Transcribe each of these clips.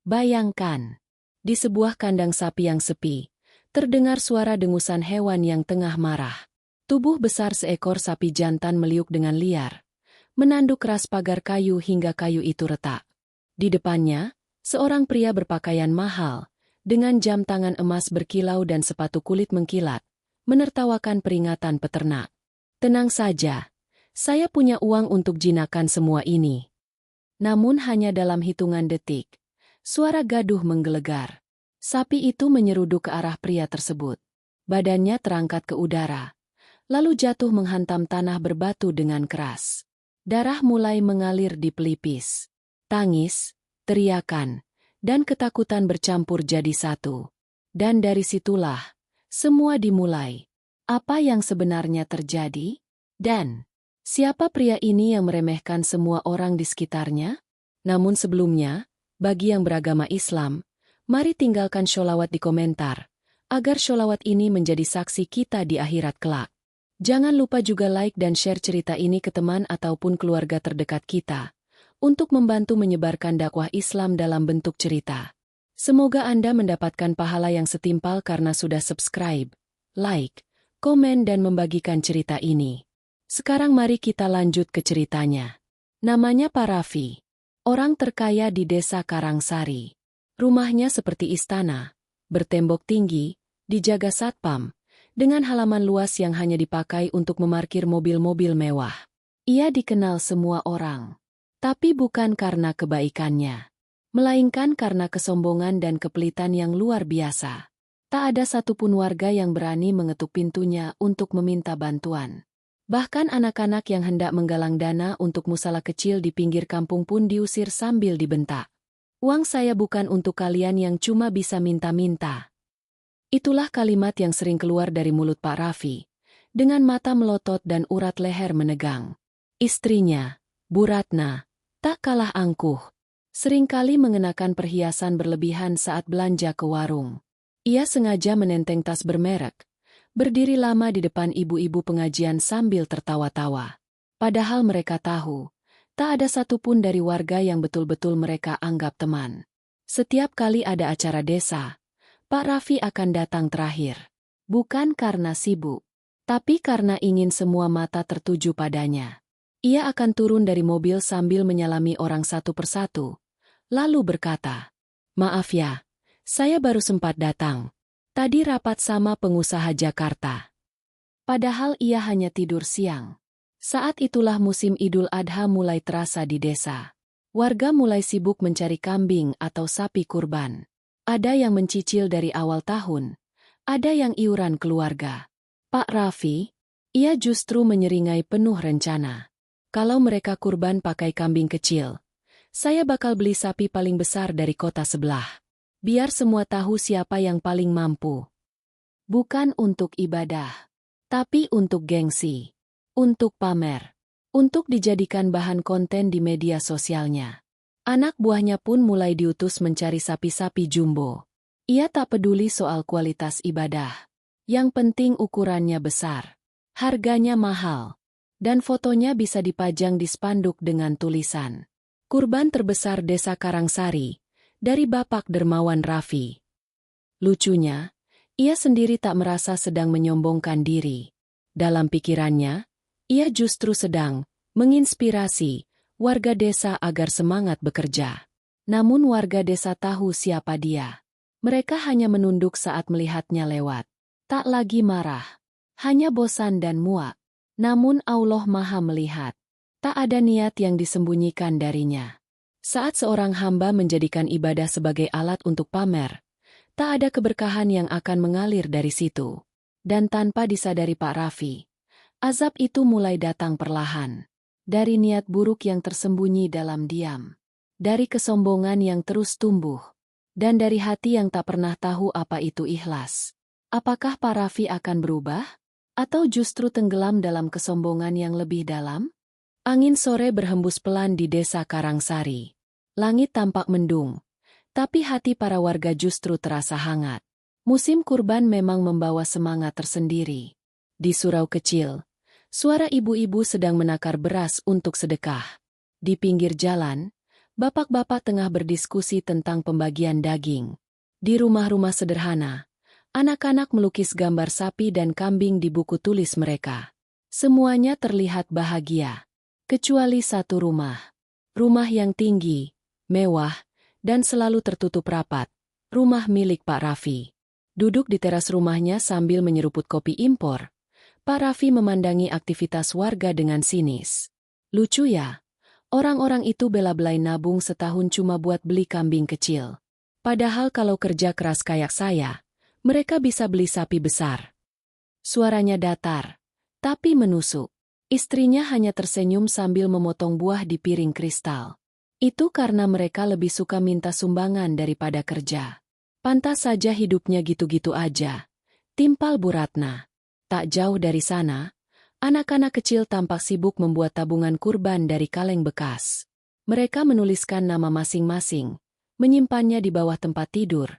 Bayangkan, di sebuah kandang sapi yang sepi, terdengar suara dengusan hewan yang tengah marah. Tubuh besar seekor sapi jantan meliuk dengan liar, menanduk keras pagar kayu hingga kayu itu retak. Di depannya, seorang pria berpakaian mahal, dengan jam tangan emas berkilau dan sepatu kulit mengkilat, menertawakan peringatan peternak. Tenang saja, saya punya uang untuk jinakan semua ini. Namun hanya dalam hitungan detik, suara gaduh menggelegar. Sapi itu menyeruduk ke arah pria tersebut. Badannya terangkat ke udara, lalu jatuh menghantam tanah berbatu dengan keras. Darah mulai mengalir di pelipis. Tangis, teriakan, dan ketakutan bercampur jadi satu. Dan dari situlah, semua dimulai. Apa yang sebenarnya terjadi? Dan siapa pria ini yang meremehkan semua orang di sekitarnya? Namun sebelumnya, bagi yang beragama Islam, mari tinggalkan sholawat di komentar, agar sholawat ini menjadi saksi kita di akhirat kelak. Jangan lupa juga like dan share cerita ini ke teman ataupun keluarga terdekat kita, untuk membantu menyebarkan dakwah Islam dalam bentuk cerita. Semoga Anda mendapatkan pahala yang setimpal karena sudah subscribe, like, komen dan membagikan cerita ini. Sekarang mari kita lanjut ke ceritanya. Namanya Pak Raffi, orang terkaya di desa Karangsari. Rumahnya seperti istana, bertembok tinggi, dijaga satpam, dengan halaman luas yang hanya dipakai untuk memarkir mobil-mobil mewah. Ia dikenal semua orang, tapi bukan karena kebaikannya, melainkan karena kesombongan dan kepelitan yang luar biasa. Tak ada satupun warga yang berani mengetuk pintunya untuk meminta bantuan. Bahkan anak-anak yang hendak menggalang dana untuk musala kecil di pinggir kampung pun diusir sambil dibentak. Uang saya bukan untuk kalian yang cuma bisa minta-minta. Itulah kalimat yang sering keluar dari mulut Pak Raffi, dengan mata melotot dan urat leher menegang. Istrinya, Bu Ratna, tak kalah angkuh. Seringkali mengenakan perhiasan berlebihan saat belanja ke warung. Ia sengaja menenteng tas bermerek, berdiri lama di depan ibu-ibu pengajian sambil tertawa-tawa. Padahal mereka tahu, tak ada satupun dari warga yang betul-betul mereka anggap teman. Setiap kali ada acara desa, Pak Raffi akan datang terakhir. Bukan karena sibuk, tapi karena ingin semua mata tertuju padanya. Ia akan turun dari mobil sambil menyalami orang satu persatu, lalu berkata, "Maaf ya, saya baru sempat datang. Tadi rapat sama pengusaha Jakarta." Padahal ia hanya tidur siang. Saat itulah musim Idul Adha mulai terasa di desa. Warga mulai sibuk mencari kambing atau sapi kurban. Ada yang mencicil dari awal tahun, ada yang iuran keluarga. Pak Raffi, ia justru menyeringai penuh rencana. Kalau mereka kurban pakai kambing kecil, saya bakal beli sapi paling besar dari kota sebelah. Biar semua tahu siapa yang paling mampu. Bukan untuk ibadah, tapi untuk gengsi. Untuk pamer, untuk dijadikan bahan konten di media sosialnya. Anak buahnya pun mulai diutus mencari sapi-sapi jumbo. Ia tak peduli soal kualitas ibadah. Yang penting ukurannya besar, harganya mahal, dan fotonya bisa dipajang di spanduk dengan tulisan, "Kurban terbesar Desa Karangsari, dari Bapak Dermawan Raffi." Lucunya, ia sendiri tak merasa sedang menyombongkan diri. Dalam pikirannya, ia justru sedang menginspirasi warga desa agar semangat bekerja. Namun warga desa tahu siapa dia. Mereka hanya menunduk saat melihatnya lewat. Tak lagi marah, hanya bosan dan muak. Namun Allah Maha melihat. Tak ada niat yang disembunyikan darinya. Saat seorang hamba menjadikan ibadah sebagai alat untuk pamer, tak ada keberkahan yang akan mengalir dari situ. Dan tanpa disadari Pak Raffi, azab itu mulai datang perlahan. Dari niat buruk yang tersembunyi dalam diam. Dari kesombongan yang terus tumbuh. Dan dari hati yang tak pernah tahu apa itu ikhlas. Apakah Pak Raffi akan berubah? Atau justru tenggelam dalam kesombongan yang lebih dalam? Angin sore berhembus pelan di desa Karangsari. Langit tampak mendung. Tapi hati para warga justru terasa hangat. Musim kurban memang membawa semangat tersendiri. Di surau kecil, suara ibu-ibu sedang menakar beras untuk sedekah. Di pinggir jalan, Bapak-bapak tengah berdiskusi tentang pembagian daging. Di rumah-rumah sederhana, anak-anak melukis gambar sapi dan kambing di buku tulis mereka. Semuanya terlihat bahagia. Kecuali satu rumah. Rumah yang tinggi, mewah, dan selalu tertutup rapat. Rumah milik Pak Raffi. Duduk di teras rumahnya sambil menyeruput kopi impor, Pak Raffi memandangi aktivitas warga dengan sinis. Lucu ya? Orang-orang itu bela-belai nabung setahun cuma buat beli kambing kecil. Padahal kalau kerja keras kayak saya, mereka bisa beli sapi besar. Suaranya datar, tapi menusuk. Istrinya hanya tersenyum sambil memotong buah di piring kristal. Itu karena mereka lebih suka minta sumbangan daripada kerja. Pantas saja hidupnya gitu-gitu aja. Timpal Bu Ratna. Tak jauh dari sana, anak-anak kecil tampak sibuk membuat tabungan kurban dari kaleng bekas. Mereka menuliskan nama masing-masing, menyimpannya di bawah tempat tidur,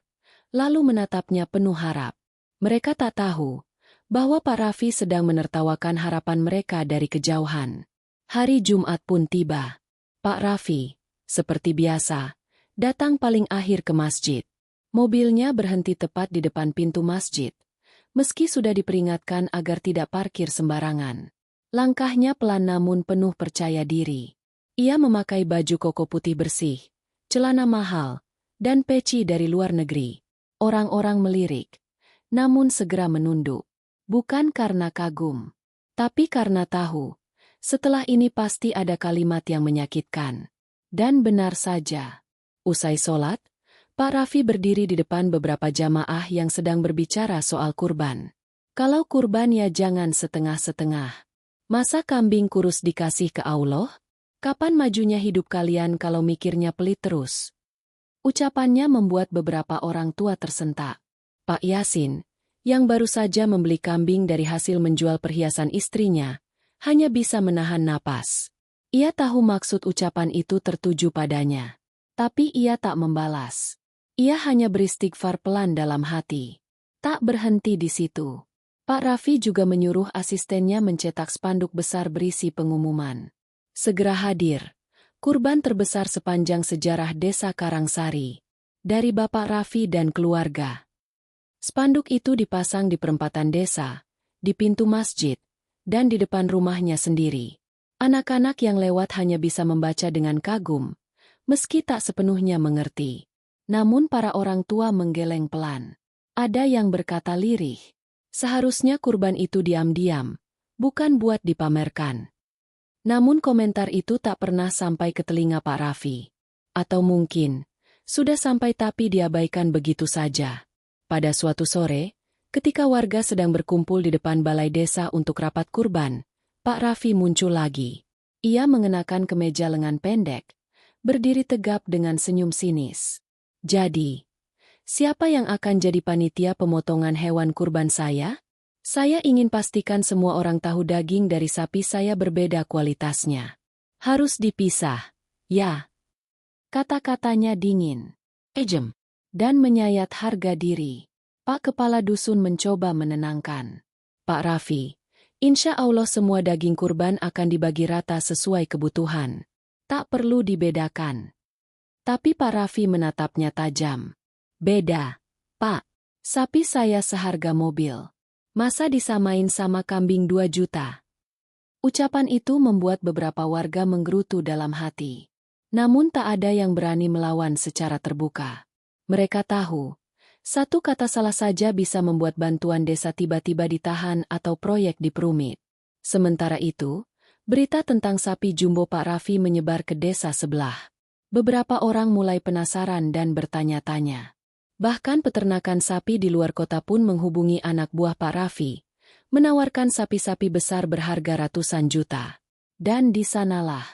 lalu menatapnya penuh harap. Mereka tak tahu bahwa Pak Raffi sedang menertawakan harapan mereka dari kejauhan. Hari Jumat pun tiba. Pak Raffi, seperti biasa, datang paling akhir ke masjid. Mobilnya berhenti tepat di depan pintu masjid. Meski sudah diperingatkan agar tidak parkir sembarangan. Langkahnya pelan namun penuh percaya diri. Ia memakai baju koko putih bersih, celana mahal, dan peci dari luar negeri. Orang-orang melirik, namun segera menunduk. Bukan karena kagum, tapi karena tahu, setelah ini pasti ada kalimat yang menyakitkan. Dan benar saja. Usai sholat, Pak Raffi berdiri di depan beberapa jamaah yang sedang berbicara soal kurban. Kalau kurban ya jangan setengah-setengah. Masa kambing kurus dikasih ke Allah? Kapan majunya hidup kalian kalau mikirnya pelit terus? Ucapannya membuat beberapa orang tua tersentak. Pak Yasin, yang baru saja membeli kambing dari hasil menjual perhiasan istrinya, hanya bisa menahan napas. Ia tahu maksud ucapan itu tertuju padanya. Tapi ia tak membalas. Ia hanya beristighfar pelan dalam hati. Tak berhenti di situ. Pak Raffi juga menyuruh asistennya mencetak spanduk besar berisi pengumuman. Segera hadir. Kurban terbesar sepanjang sejarah Desa Karangsari. Dari Bapak Raffi dan keluarga. Spanduk itu dipasang di perempatan desa, di pintu masjid, dan di depan rumahnya sendiri. Anak-anak yang lewat hanya bisa membaca dengan kagum, meski tak sepenuhnya mengerti. Namun para orang tua menggeleng pelan. Ada yang berkata lirih. Seharusnya kurban itu diam-diam, bukan buat dipamerkan. Namun komentar itu tak pernah sampai ke telinga Pak Raffi. Atau mungkin, sudah sampai tapi diabaikan begitu saja. Pada suatu sore, ketika warga sedang berkumpul di depan balai desa untuk rapat kurban, Pak Raffi muncul lagi. Ia mengenakan kemeja lengan pendek, berdiri tegap dengan senyum sinis. Jadi, siapa yang akan jadi panitia pemotongan hewan kurban saya? Saya ingin pastikan semua orang tahu daging dari sapi saya berbeda kualitasnya. Harus dipisah, ya. Kata-katanya dingin, ejem, dan menyayat harga diri. Pak Kepala Dusun mencoba menenangkan. Pak Raffi, insya Allah semua daging kurban akan dibagi rata sesuai kebutuhan. Tak perlu dibedakan. Tapi Pak Raffi menatapnya tajam. Beda, Pak. Sapi saya seharga mobil. Masa disamain sama kambing 2 juta? Ucapan itu membuat beberapa warga menggerutu dalam hati. Namun tak ada yang berani melawan secara terbuka. Mereka tahu, satu kata salah saja bisa membuat bantuan desa tiba-tiba ditahan atau proyek diperumit. Sementara itu, berita tentang sapi jumbo Pak Raffi menyebar ke desa sebelah. Beberapa orang mulai penasaran dan bertanya-tanya. Bahkan peternakan sapi di luar kota pun menghubungi anak buah Pak Raffi, menawarkan sapi-sapi besar berharga ratusan juta. Dan di sanalah,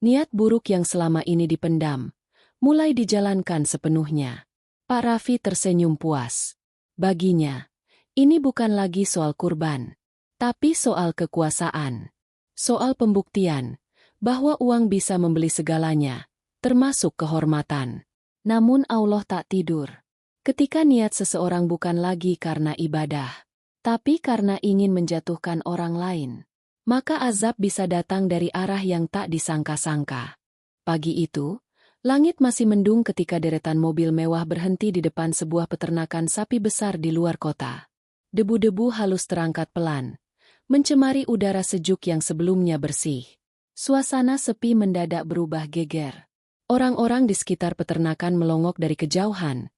niat buruk yang selama ini dipendam, mulai dijalankan sepenuhnya. Pak Raffi tersenyum puas. Baginya, ini bukan lagi soal kurban, tapi soal kekuasaan. Soal pembuktian, bahwa uang bisa membeli segalanya, termasuk kehormatan. Namun Allah tak tidur. Ketika niat seseorang bukan lagi karena ibadah, tapi karena ingin menjatuhkan orang lain, maka azab bisa datang dari arah yang tak disangka-sangka. Pagi itu, Langit masih mendung ketika deretan mobil mewah berhenti di depan sebuah peternakan sapi besar di luar kota. Debu-debu halus terangkat pelan, mencemari udara sejuk yang sebelumnya bersih. Suasana sepi mendadak berubah geger. Orang-orang di sekitar peternakan melongok dari kejauhan,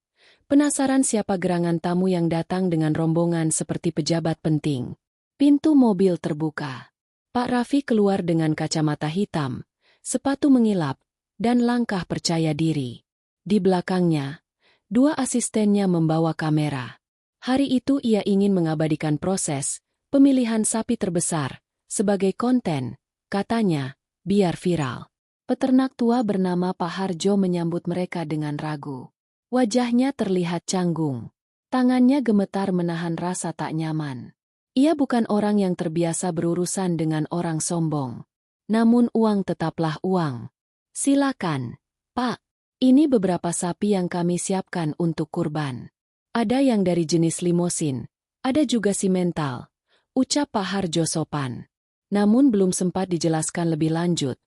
penasaran siapa gerangan tamu yang datang dengan rombongan seperti pejabat penting. Pintu mobil terbuka. Pak Raffi keluar dengan kacamata hitam, sepatu mengilap, dan langkah percaya diri. Di belakangnya, dua asistennya membawa kamera. Hari itu ia ingin mengabadikan proses pemilihan sapi terbesar sebagai konten, katanya, biar viral. Peternak tua bernama Pak Harjo menyambut mereka dengan ragu. Wajahnya terlihat canggung. Tangannya gemetar menahan rasa tak nyaman. Ia bukan orang yang terbiasa berurusan dengan orang sombong. Namun uang tetaplah uang. Silakan, Pak. Ini beberapa sapi yang kami siapkan untuk kurban. Ada yang dari jenis limosin, ada juga simental, ucap Pak Harjo sopan. Namun belum sempat dijelaskan lebih lanjut.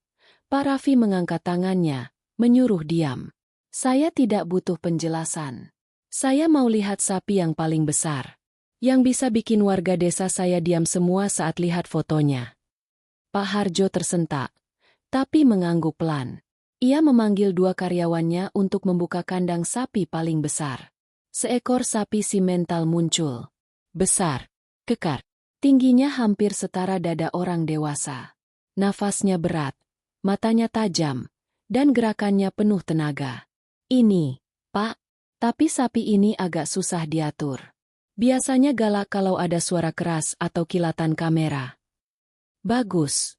Pak Raffi mengangkat tangannya, menyuruh diam. Saya tidak butuh penjelasan. Saya mau lihat sapi yang paling besar. Yang bisa bikin warga desa saya diam semua saat lihat fotonya. Pak Harjo tersentak, tapi mengangguk pelan. Ia memanggil dua karyawannya untuk membuka kandang sapi paling besar. Seekor sapi simental muncul. Besar, kekar, tingginya hampir setara dada orang dewasa. Nafasnya berat, matanya tajam, dan gerakannya penuh tenaga. Ini, Pak, tapi sapi ini agak susah diatur. Biasanya galak kalau ada suara keras atau kilatan kamera. Bagus,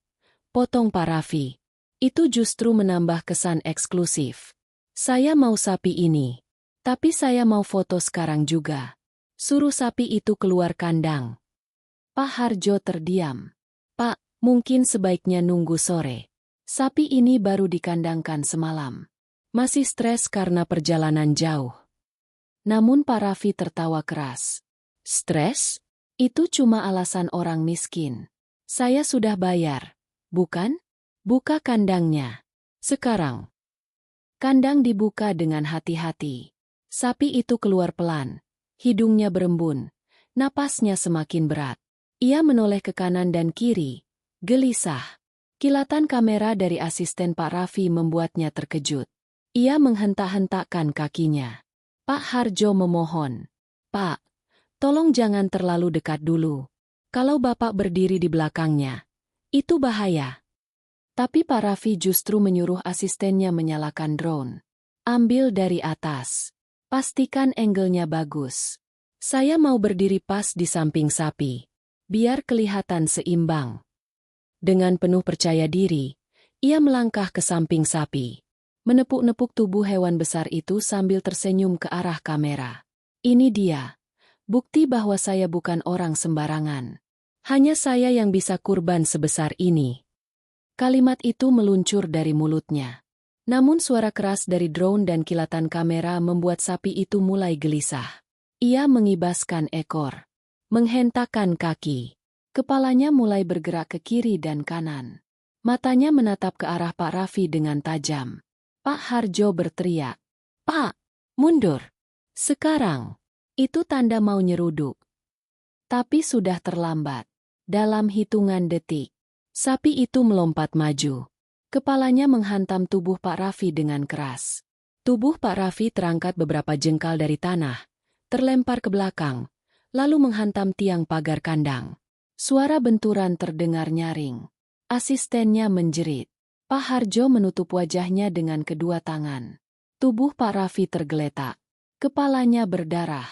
potong Pak Raffi. Itu justru menambah kesan eksklusif. Saya mau sapi ini. Tapi saya mau foto sekarang juga. Suruh sapi itu keluar kandang. Pak Harjo terdiam. Pak, mungkin sebaiknya nunggu sore. Sapi ini baru dikandangkan semalam. Masih stres karena perjalanan jauh. Namun Pak Raffi tertawa keras. Stres? Itu cuma alasan orang miskin. Saya sudah bayar, bukan? Buka kandangnya. Sekarang. Kandang dibuka dengan hati-hati. Sapi itu keluar pelan. Hidungnya berembun. Napasnya semakin berat. Ia menoleh ke kanan dan kiri. Gelisah. Kilatan kamera dari asisten Pak Raffi membuatnya terkejut. Ia menghentak-hentakkan kakinya. Pak Harjo memohon. Pak, tolong jangan terlalu dekat dulu. Kalau Bapak berdiri di belakangnya, itu bahaya. Tapi Pak Raffi justru menyuruh asistennya menyalakan drone. Ambil dari atas. Pastikan angle-nya bagus. Saya mau berdiri pas di samping sapi. Biar kelihatan seimbang. Dengan penuh percaya diri, ia melangkah ke samping sapi. Menepuk-nepuk tubuh hewan besar itu sambil tersenyum ke arah kamera. Ini dia. Bukti bahwa saya bukan orang sembarangan. Hanya saya yang bisa kurban sebesar ini. Kalimat itu meluncur dari mulutnya. Namun suara keras dari drone dan kilatan kamera membuat sapi itu mulai gelisah. Ia mengibaskan ekor. Menghentakkan kaki. Kepalanya mulai bergerak ke kiri dan kanan. Matanya menatap ke arah Pak Raffi dengan tajam. Pak Harjo berteriak. Pak, mundur. Sekarang. Itu tanda mau nyeruduk. Tapi sudah terlambat. Dalam hitungan detik. Sapi itu melompat maju. Kepalanya menghantam tubuh Pak Raffi dengan keras. Tubuh Pak Raffi terangkat beberapa jengkal dari tanah, terlempar ke belakang, lalu menghantam tiang pagar kandang. Suara benturan terdengar nyaring. Asistennya menjerit. Pak Harjo menutup wajahnya dengan kedua tangan. Tubuh Pak Raffi tergeletak. Kepalanya berdarah.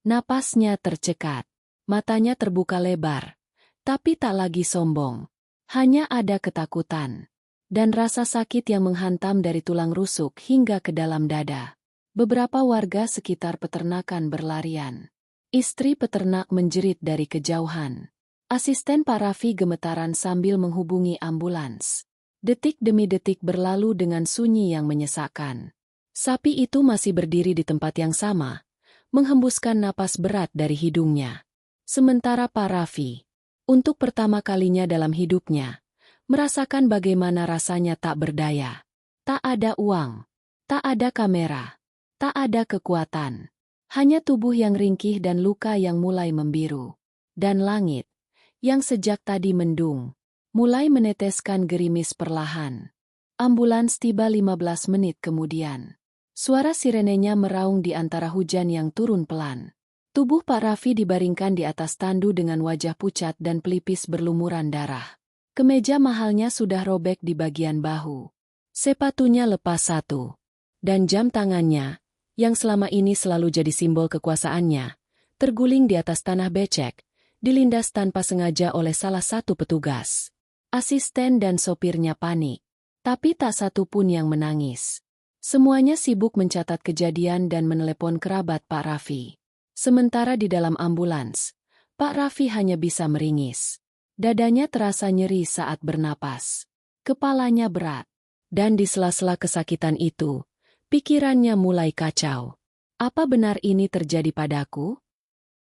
Napasnya tercekat. Matanya terbuka lebar. Tapi tak lagi sombong. Hanya ada ketakutan. Dan rasa sakit yang menghantam dari tulang rusuk hingga ke dalam dada. Beberapa warga sekitar peternakan berlarian. Istri peternak menjerit dari kejauhan. Asisten Pak Raffi gemetaran sambil menghubungi ambulans. Detik demi detik berlalu dengan sunyi yang menyesakkan. Sapi itu masih berdiri di tempat yang sama, menghembuskan napas berat dari hidungnya. Sementara Pak Raffi, untuk pertama kalinya dalam hidupnya, merasakan bagaimana rasanya tak berdaya. Tak ada uang, Tak ada kamera. Tak ada kekuatan. Hanya tubuh yang ringkih dan luka yang mulai membiru. Dan langit, yang sejak tadi mendung, mulai meneteskan gerimis perlahan. Ambulans tiba 15 menit kemudian. Suara sirenenya meraung di antara hujan yang turun pelan. Tubuh Pak Raffi dibaringkan di atas tandu dengan wajah pucat dan pelipis berlumuran darah. Kemeja mahalnya sudah robek di bagian bahu. Sepatunya lepas satu. Dan jam tangannya, yang selama ini selalu jadi simbol kekuasaannya, terguling di atas tanah becek, dilindas tanpa sengaja oleh salah satu petugas. Asisten dan sopirnya panik, tapi tak satu pun yang menangis. Semuanya sibuk mencatat kejadian dan menelepon kerabat Pak Raffi. Sementara di dalam ambulans, Pak Raffi hanya bisa meringis. Dadanya terasa nyeri saat bernapas. Kepalanya berat. Dan di sela-sela kesakitan itu, pikirannya mulai kacau. Apa benar ini terjadi padaku?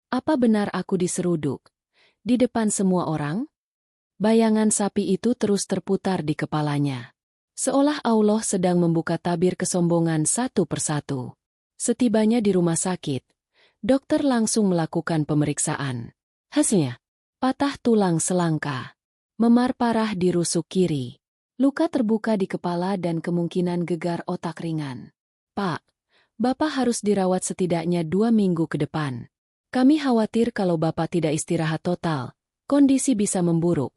Apa benar aku diseruduk? Di depan semua orang? Bayangan sapi itu terus terputar di kepalanya. Seolah Allah sedang membuka tabir kesombongan satu persatu. Setibanya di rumah sakit, dokter langsung melakukan pemeriksaan. Hasilnya, patah tulang selangka. Memar parah di rusuk kiri. Luka terbuka di kepala dan kemungkinan gegar otak ringan. Pak, Bapak harus dirawat setidaknya 2 minggu ke depan. Kami khawatir kalau Bapak tidak istirahat total, kondisi bisa memburuk,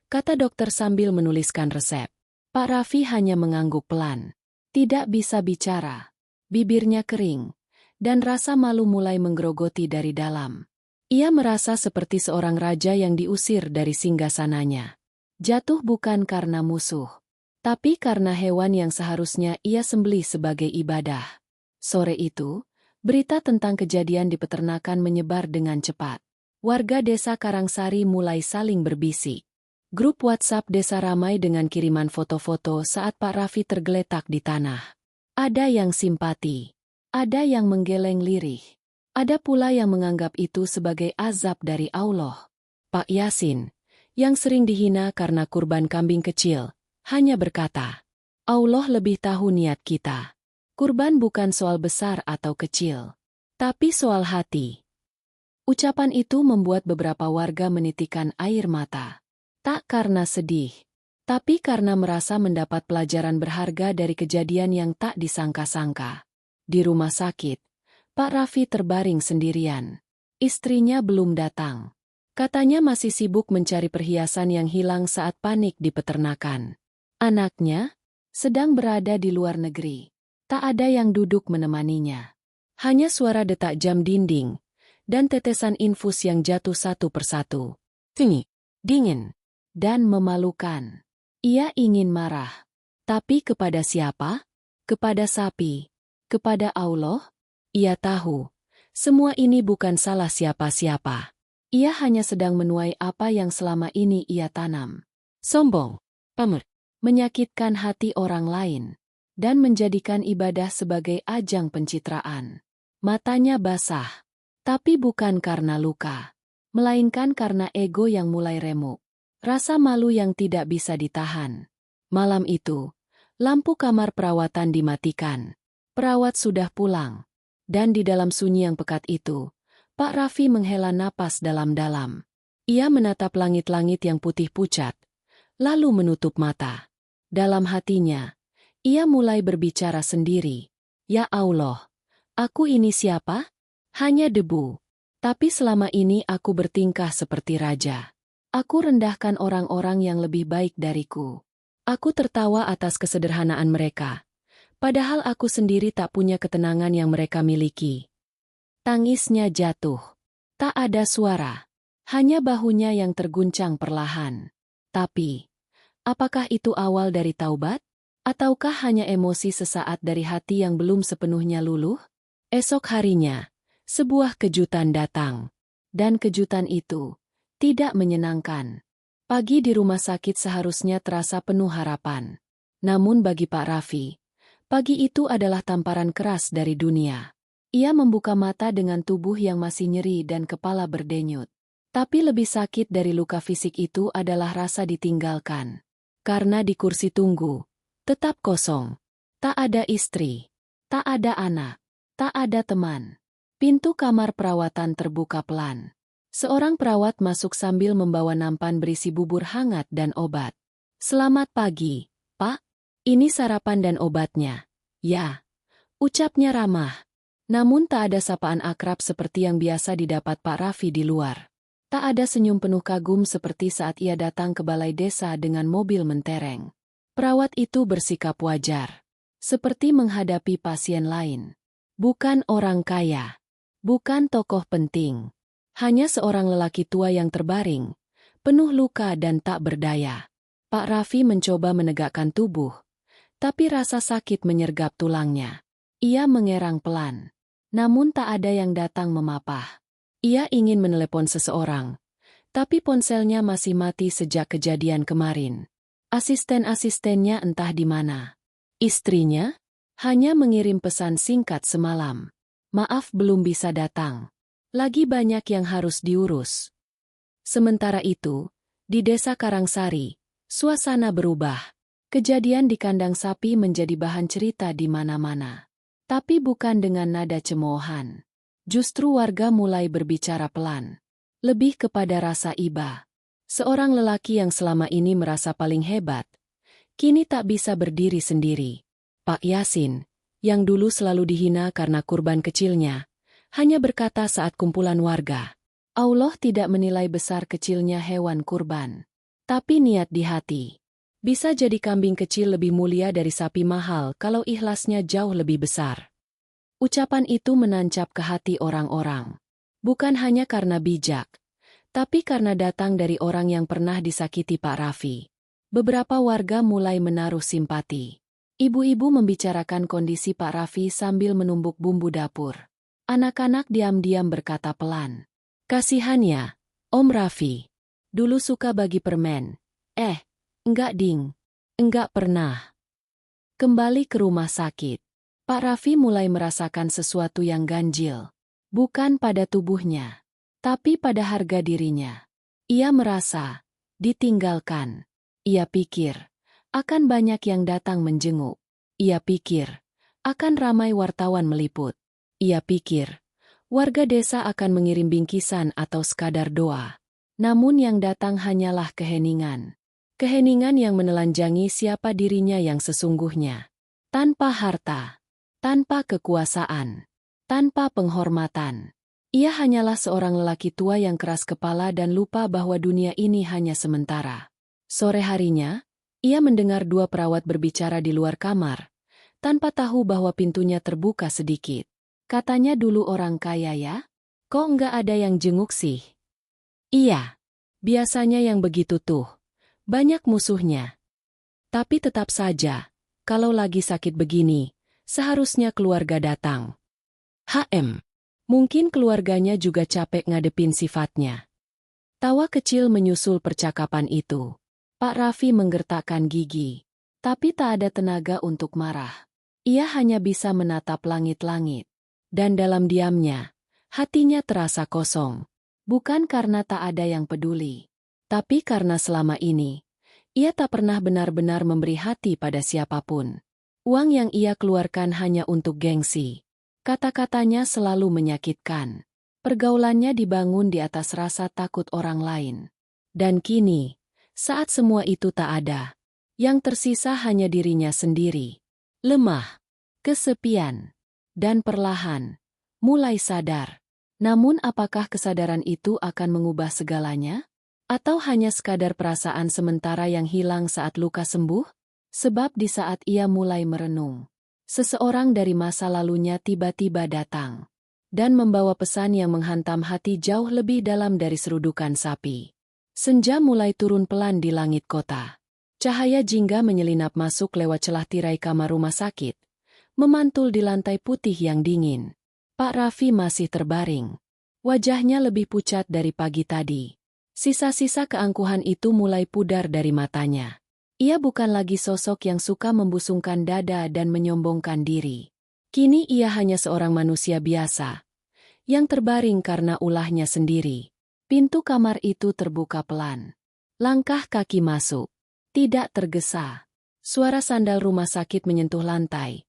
kata dokter sambil menuliskan resep. Pak Raffi hanya mengangguk pelan. Tidak bisa bicara. Bibirnya kering, dan rasa malu mulai menggerogoti dari dalam. Ia merasa seperti seorang raja yang diusir dari singgasananya. Jatuh bukan karena musuh, tapi karena hewan yang seharusnya ia sembelih sebagai ibadah. Sore itu, berita tentang kejadian di peternakan menyebar dengan cepat. Warga desa Karangsari mulai saling berbisik. Grup WhatsApp desa ramai dengan kiriman foto-foto saat Pak Raffi tergeletak di tanah. Ada yang simpati, ada yang menggeleng lirih, ada pula yang menganggap itu sebagai azab dari Allah. Pak Yasin, yang sering dihina karena kurban kambing kecil, hanya berkata, Allah lebih tahu niat kita. Kurban bukan soal besar atau kecil, tapi soal hati. Ucapan itu membuat beberapa warga menitikkan air mata. Tak karena sedih, tapi karena merasa mendapat pelajaran berharga dari kejadian yang tak disangka-sangka. Di rumah sakit, Pak Raffi terbaring sendirian. Istrinya belum datang. Katanya masih sibuk mencari perhiasan yang hilang saat panik di peternakan. Anaknya sedang berada di luar negeri. Tak ada yang duduk menemaninya. Hanya suara detak jam dinding dan tetesan infus yang jatuh satu persatu. Dingin, dan memalukan. Ia ingin marah. Tapi kepada siapa? Kepada sapi. Kepada Allah? Ia tahu, semua ini bukan salah siapa-siapa. Ia hanya sedang menuai apa yang selama ini ia tanam. Sombong, pamer, menyakitkan hati orang lain, dan menjadikan ibadah sebagai ajang pencitraan. Matanya basah, tapi bukan karena luka, melainkan karena ego yang mulai remuk. Rasa malu yang tidak bisa ditahan. Malam itu, lampu kamar perawatan dimatikan. Perawat sudah pulang. Dan di dalam sunyi yang pekat itu, Pak Raffi menghela napas dalam-dalam. Ia menatap langit-langit yang putih pucat, lalu menutup mata. Dalam hatinya, ia mulai berbicara sendiri. Ya Allah, aku ini siapa? Hanya debu. Tapi selama ini aku bertingkah seperti raja. Aku rendahkan orang-orang yang lebih baik dariku. Aku tertawa atas kesederhanaan mereka. Padahal aku sendiri tak punya ketenangan yang mereka miliki. Tangisnya jatuh. Tak ada suara. Hanya bahunya yang terguncang perlahan. Tapi, apakah itu awal dari taubat? Ataukah hanya emosi sesaat dari hati yang belum sepenuhnya luluh? Esok harinya, sebuah kejutan datang. Dan kejutan itu tidak menyenangkan. Pagi di rumah sakit seharusnya terasa penuh harapan. Namun bagi Pak Raffi, pagi itu adalah tamparan keras dari dunia. Ia membuka mata dengan tubuh yang masih nyeri dan kepala berdenyut. Tapi lebih sakit dari luka fisik itu adalah rasa ditinggalkan. Karena di kursi tunggu, tetap kosong. Tak ada istri, Tak ada anak. Tak ada teman. Pintu kamar perawatan terbuka pelan. Seorang perawat masuk sambil membawa nampan berisi bubur hangat dan obat. "Selamat pagi, Pak. Ini sarapan dan obatnya." "Ya," ucapnya ramah. Namun tak ada sapaan akrab seperti yang biasa didapat Pak Raffi di luar. Tak ada senyum penuh kagum seperti saat ia datang ke balai desa dengan mobil mentereng. Perawat itu bersikap wajar. Seperti menghadapi pasien lain. Bukan orang kaya. Bukan tokoh penting. Hanya seorang lelaki tua yang terbaring, penuh luka dan tak berdaya. Pak Raffi mencoba menegakkan tubuh, tapi rasa sakit menyergap tulangnya. Ia mengerang pelan. Namun tak ada yang datang memapah. Ia ingin menelepon seseorang, tapi ponselnya masih mati sejak kejadian kemarin. Asisten-asistennya entah di mana. Istrinya hanya mengirim pesan singkat semalam. "Maaf belum bisa datang. Lagi banyak yang harus diurus." Sementara itu, di desa Karangsari, suasana berubah. Kejadian di kandang sapi menjadi bahan cerita di mana-mana. Tapi bukan dengan nada cemoohan. Justru warga mulai berbicara pelan. Lebih kepada rasa iba. Seorang lelaki yang selama ini merasa paling hebat, kini tak bisa berdiri sendiri. Pak Yasin, yang dulu selalu dihina karena kurban kecilnya, hanya berkata saat kumpulan warga, "Allah tidak menilai besar kecilnya hewan kurban, tapi niat di hati. Bisa jadi kambing kecil lebih mulia dari sapi mahal kalau ikhlasnya jauh lebih besar." Ucapan itu menancap ke hati orang-orang. Bukan hanya karena bijak, tapi karena datang dari orang yang pernah disakiti Pak Raffi. Beberapa warga mulai menaruh simpati. Ibu-ibu membicarakan kondisi Pak Raffi sambil menumbuk bumbu dapur. Anak-anak diam-diam berkata pelan, "Kasihan ya, Om Raffi. Dulu suka bagi permen." Enggak ding. Enggak pernah." Kembali ke rumah sakit. Pak Raffi mulai merasakan sesuatu yang ganjil. Bukan pada tubuhnya, tapi pada harga dirinya. Ia merasa ditinggalkan. Ia pikir akan banyak yang datang menjenguk. Ia pikir akan ramai wartawan meliput. Ia pikir warga desa akan mengirim bingkisan atau sekadar doa. Namun yang datang hanyalah keheningan. Keheningan yang menelanjangi siapa dirinya yang sesungguhnya. Tanpa harta, tanpa kekuasaan, tanpa penghormatan. Ia hanyalah seorang lelaki tua yang keras kepala dan lupa bahwa dunia ini hanya sementara. Sore harinya, ia mendengar dua perawat berbicara di luar kamar, tanpa tahu bahwa pintunya terbuka sedikit. "Katanya dulu orang kaya ya? Kok nggak ada yang jenguk sih?" "Iya, biasanya yang begitu tuh. Banyak musuhnya. Tapi tetap saja, kalau lagi sakit begini, seharusnya keluarga datang." Mungkin keluarganya juga capek ngadepin sifatnya. Tawa kecil menyusul percakapan itu. Pak Raffi menggertakkan gigi, tapi tak ada tenaga untuk marah. Ia hanya bisa menatap langit-langit. Dan dalam diamnya, hatinya terasa kosong. Bukan karena tak ada yang peduli, tapi karena selama ini, ia tak pernah benar-benar memberi hati pada siapapun. Uang yang ia keluarkan hanya untuk gengsi. Kata-katanya selalu menyakitkan. Pergaulannya dibangun di atas rasa takut orang lain. Dan kini, saat semua itu tak ada, yang tersisa hanya dirinya sendiri. Lemah, kesepian, dan perlahan, mulai sadar. Namun apakah kesadaran itu akan mengubah segalanya? Atau hanya sekadar perasaan sementara yang hilang saat luka sembuh? Sebab di saat ia mulai merenung, seseorang dari masa lalunya tiba-tiba datang. Dan membawa pesan yang menghantam hati jauh lebih dalam dari serudukan sapi. Senja mulai turun pelan di langit kota. Cahaya jingga menyelinap masuk lewat celah tirai kamar rumah sakit, memantul di lantai putih yang dingin. Pak Raffi masih terbaring. Wajahnya lebih pucat dari pagi tadi. Sisa-sisa keangkuhan itu mulai pudar dari matanya. Ia bukan lagi sosok yang suka membusungkan dada dan menyombongkan diri. Kini ia hanya seorang manusia biasa, yang terbaring karena ulahnya sendiri. Pintu kamar itu terbuka pelan. Langkah kaki masuk. Tidak tergesa. Suara sandal rumah sakit menyentuh lantai.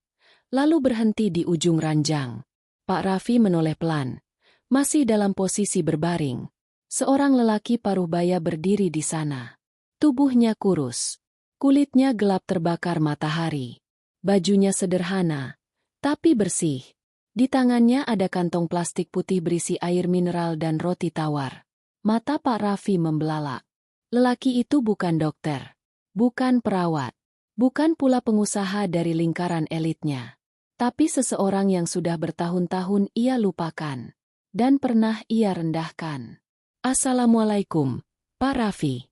lalu berhenti di ujung ranjang. Pak Raffi menoleh pelan, masih dalam posisi berbaring. Seorang lelaki paruh baya berdiri di sana. Tubuhnya kurus, kulitnya gelap terbakar matahari. Bajunya sederhana, tapi bersih. Di tangannya ada kantong plastik putih berisi air mineral dan roti tawar. Mata Pak Raffi membelalak. Lelaki itu bukan dokter, bukan perawat, bukan pula pengusaha dari lingkaran elitnya. Tapi seseorang yang sudah bertahun-tahun ia lupakan, dan pernah ia rendahkan. Assalamualaikum, Pak Raffi.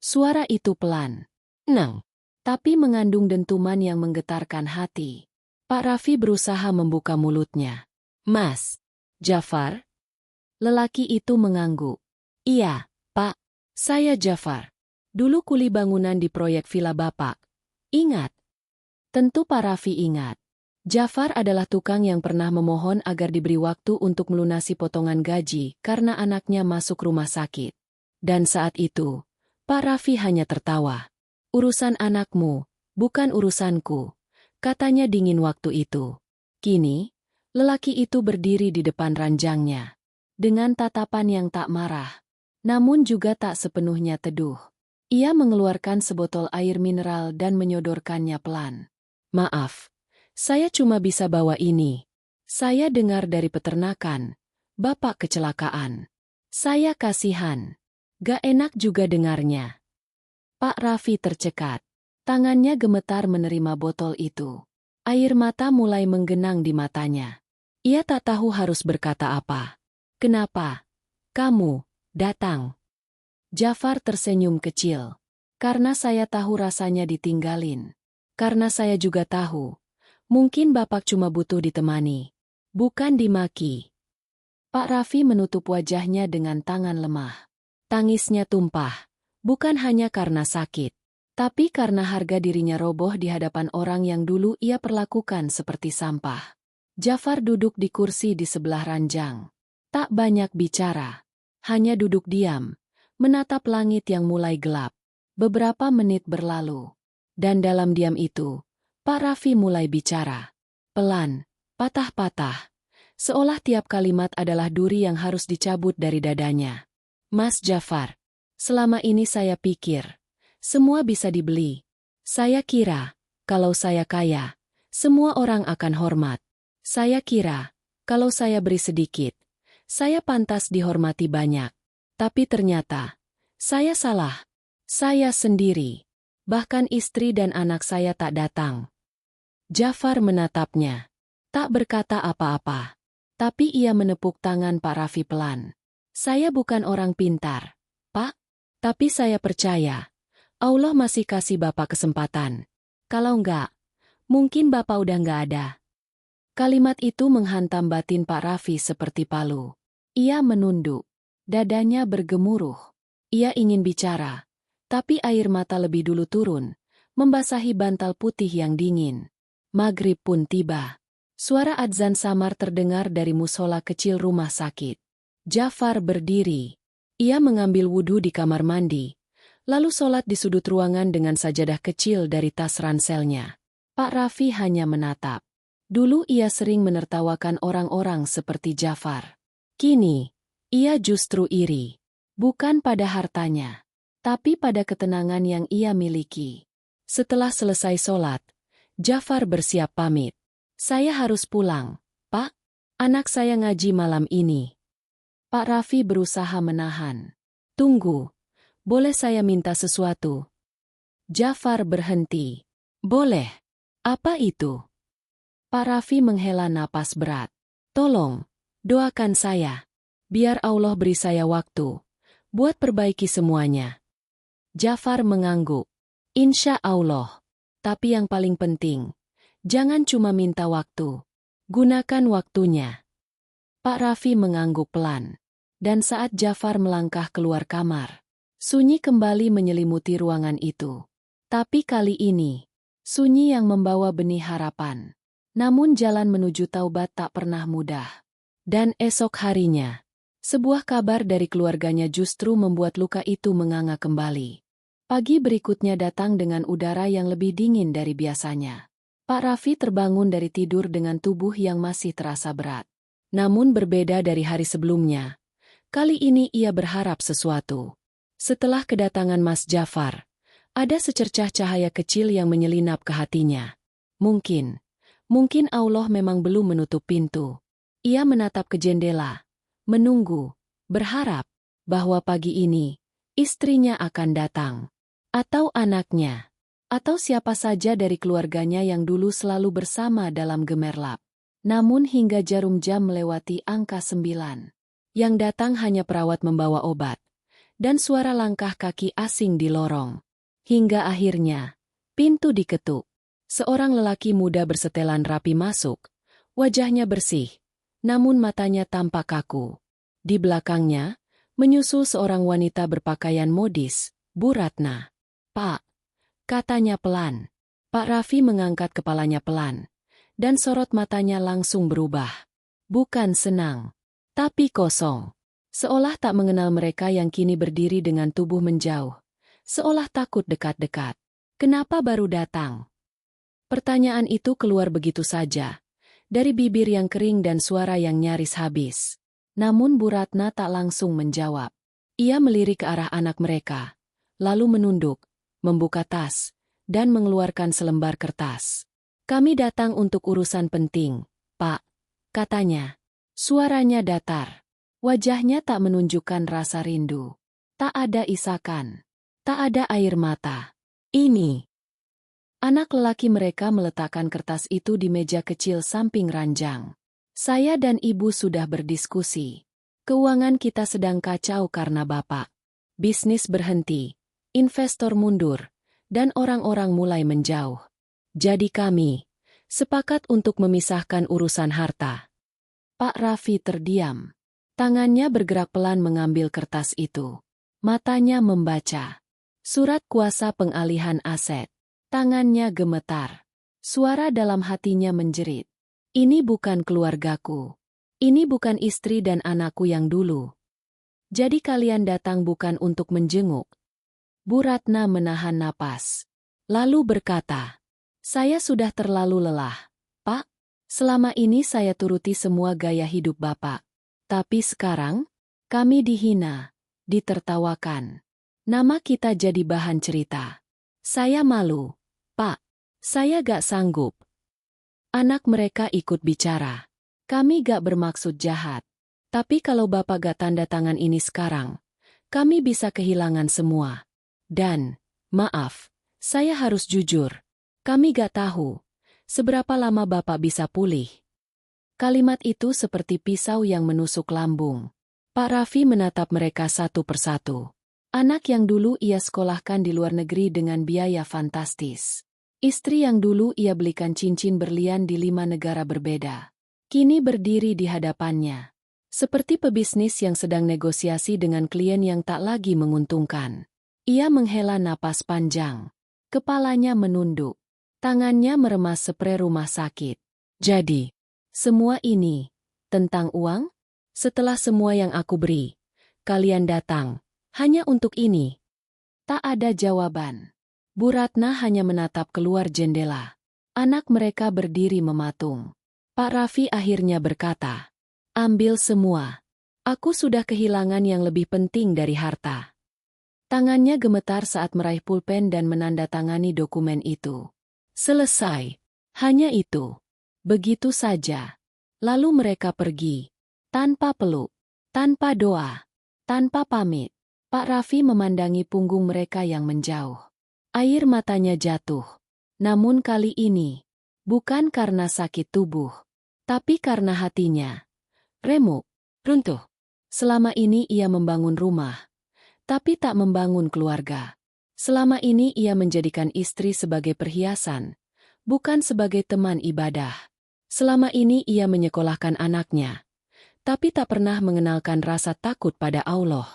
Suara itu pelan, tenang, tapi mengandung dentuman yang menggetarkan hati. Pak Raffi berusaha membuka mulutnya. Mas Jafar? Lelaki itu mengangguk. Iya, Pak, saya Jafar. Dulu kuli bangunan di proyek villa Bapak. Ingat? Tentu Pak Raffi ingat. Jafar adalah tukang yang pernah memohon agar diberi waktu untuk melunasi potongan gaji karena anaknya masuk rumah sakit. Dan saat itu, Pak Raffi hanya tertawa. Urusan anakmu, bukan urusanku, katanya dingin waktu itu. Kini, lelaki itu berdiri di depan ranjangnya, dengan tatapan yang tak marah, namun juga tak sepenuhnya teduh. Ia mengeluarkan sebotol air mineral dan menyodorkannya pelan. Maaf. Saya cuma bisa bawa ini. Saya dengar dari peternakan, Bapak kecelakaan. Saya kasihan. Gak enak juga dengarnya. Pak Raffi tercekat. Tangannya gemetar menerima botol itu. Air mata mulai menggenang di matanya. Ia tak tahu harus berkata apa. Kenapa? Kamu datang. Jafar tersenyum kecil. Karena saya tahu rasanya ditinggalin. Karena saya juga tahu. Mungkin Bapak cuma butuh ditemani, bukan dimaki. Pak Raffi menutup wajahnya dengan tangan lemah. Tangisnya tumpah, bukan hanya karena sakit, tapi karena harga dirinya roboh di hadapan orang yang dulu ia perlakukan seperti sampah. Jafar duduk di kursi di sebelah ranjang. Tak banyak bicara, hanya duduk diam, menatap langit yang mulai gelap. Beberapa menit berlalu, dan dalam diam itu, Pak Raffi mulai bicara. Pelan, patah-patah. Seolah tiap kalimat adalah duri yang harus dicabut dari dadanya. Mas Jafar, selama ini saya pikir, semua bisa dibeli. Saya kira, kalau saya kaya, semua orang akan hormat. Saya kira, kalau saya beri sedikit, saya pantas dihormati banyak. Tapi ternyata, saya salah. Saya sendiri. Bahkan istri dan anak saya tak datang. Jafar menatapnya. Tak berkata apa-apa. Tapi ia menepuk tangan Pak Raffi pelan. Saya bukan orang pintar, Pak. Tapi saya percaya. Allah masih kasih Bapak kesempatan. Kalau enggak, mungkin Bapak udah enggak ada. Kalimat itu menghantam batin Pak Raffi seperti palu. Ia menunduk. Dadanya bergemuruh. Ia ingin bicara. Tapi air mata lebih dulu turun, membasahi bantal putih yang dingin. Maghrib pun tiba. Suara adzan samar terdengar dari musola kecil rumah sakit. Jafar berdiri. Ia mengambil wudhu di kamar mandi, lalu sholat di sudut ruangan dengan sajadah kecil dari tas ranselnya. Pak Raffi hanya menatap. Dulu ia sering menertawakan orang-orang seperti Jafar. Kini, ia justru iri. Bukan pada hartanya, tapi pada ketenangan yang ia miliki. Setelah selesai sholat, Jafar bersiap pamit. Saya harus pulang, Pak. Anak saya ngaji malam ini. Pak Raffi berusaha menahan. Tunggu, boleh saya minta sesuatu? Jafar berhenti. Boleh. Apa itu? Pak Raffi menghela napas berat. Tolong, doakan saya. Biar Allah beri saya waktu. Buat perbaiki semuanya. Jafar mengangguk. Insya Allah. Tapi yang paling penting, jangan cuma minta waktu. Gunakan waktunya. Pak Raffi mengangguk pelan. Dan saat Jafar melangkah keluar kamar, sunyi kembali menyelimuti ruangan itu. Tapi kali ini, sunyi yang membawa benih harapan. Namun jalan menuju taubat tak pernah mudah. Dan esok harinya, sebuah kabar dari keluarganya justru membuat luka itu menganga kembali. Pagi berikutnya datang dengan udara yang lebih dingin dari biasanya. Pak Raffi terbangun dari tidur dengan tubuh yang masih terasa berat. Namun berbeda dari hari sebelumnya, kali ini ia berharap sesuatu. Setelah kedatangan Mas Jafar, ada secercah cahaya kecil yang menyelinap ke hatinya. Mungkin Allah memang belum menutup pintu. Ia menatap ke jendela, menunggu, berharap bahwa pagi ini istrinya akan datang. Atau anaknya. Atau siapa saja dari keluarganya yang dulu selalu bersama dalam gemerlap. Namun hingga jarum jam melewati angka 9. Yang datang hanya perawat membawa obat. Dan suara langkah kaki asing di lorong. Hingga akhirnya, pintu diketuk. Seorang lelaki muda bersetelan rapi masuk. Wajahnya bersih, namun matanya tampak kaku. Di belakangnya, menyusul seorang wanita berpakaian modis, Bu Ratna. "Pak," katanya pelan. Pak Raffi mengangkat kepalanya pelan, dan sorot matanya langsung berubah. Bukan senang, tapi kosong. Seolah tak mengenal mereka yang kini berdiri dengan tubuh menjauh. Seolah takut dekat-dekat. "Kenapa baru datang?" Pertanyaan itu keluar begitu saja, dari bibir yang kering dan suara yang nyaris habis. Namun Bu Ratna tak langsung menjawab. Ia melirik ke arah anak mereka, lalu menunduk, membuka tas, dan mengeluarkan selembar kertas. "Kami datang untuk urusan penting, Pak," katanya. Suaranya datar. Wajahnya tak menunjukkan rasa rindu. Tak ada isakan. Tak ada air mata. "Ini." Anak lelaki mereka meletakkan kertas itu di meja kecil samping ranjang. "Saya dan Ibu sudah berdiskusi. Keuangan kita sedang kacau karena Bapak. Bisnis berhenti. Investor mundur, dan orang-orang mulai menjauh. Jadi kami sepakat untuk memisahkan urusan harta." Pak Raffi terdiam. Tangannya bergerak pelan mengambil kertas itu. Matanya membaca. Surat kuasa pengalihan aset. Tangannya gemetar. Suara dalam hatinya menjerit. "Ini bukan keluargaku. Ini bukan istri dan anakku yang dulu. Jadi kalian datang bukan untuk menjenguk." Bu Ratna menahan napas. Lalu berkata, "Saya sudah terlalu lelah, Pak. Selama ini saya turuti semua gaya hidup Bapak. Tapi sekarang, kami dihina, ditertawakan. Nama kita jadi bahan cerita. Saya malu, Pak. Saya gak sanggup." Anak mereka ikut bicara. "Kami gak bermaksud jahat. Tapi kalau Bapak gak tanda tangan ini sekarang, kami bisa kehilangan semua. Dan, maaf, saya harus jujur. Kami gak tahu seberapa lama Bapak bisa pulih." Kalimat itu seperti pisau yang menusuk lambung. Pak Raffi menatap mereka satu persatu. Anak yang dulu ia sekolahkan di luar negeri dengan biaya fantastis. Istri yang dulu ia belikan cincin berlian di 5 negara berbeda. Kini berdiri di hadapannya. Seperti pebisnis yang sedang negosiasi dengan klien yang tak lagi menguntungkan. Ia menghela napas panjang. Kepalanya menunduk. Tangannya meremas sprei rumah sakit. "Jadi, semua ini tentang uang? Setelah semua yang aku beri, kalian datang hanya untuk ini?" Tak ada jawaban. Bu Ratna hanya menatap keluar jendela. Anak mereka berdiri mematung. Pak Raffi akhirnya berkata, "Ambil semua. Aku sudah kehilangan yang lebih penting dari harta." Tangannya gemetar saat meraih pulpen dan menandatangani dokumen itu. Selesai. Hanya itu. Begitu saja. Lalu mereka pergi. Tanpa peluk. Tanpa doa. Tanpa pamit. Pak Raffi memandangi punggung mereka yang menjauh. Air matanya jatuh. Namun kali ini, bukan karena sakit tubuh, tapi karena hatinya. Remuk. Runtuh. Selama ini ia membangun rumah, tapi tak membangun keluarga. Selama ini ia menjadikan istri sebagai perhiasan, bukan sebagai teman ibadah. Selama ini ia menyekolahkan anaknya, tapi tak pernah mengenalkan rasa takut pada Allah.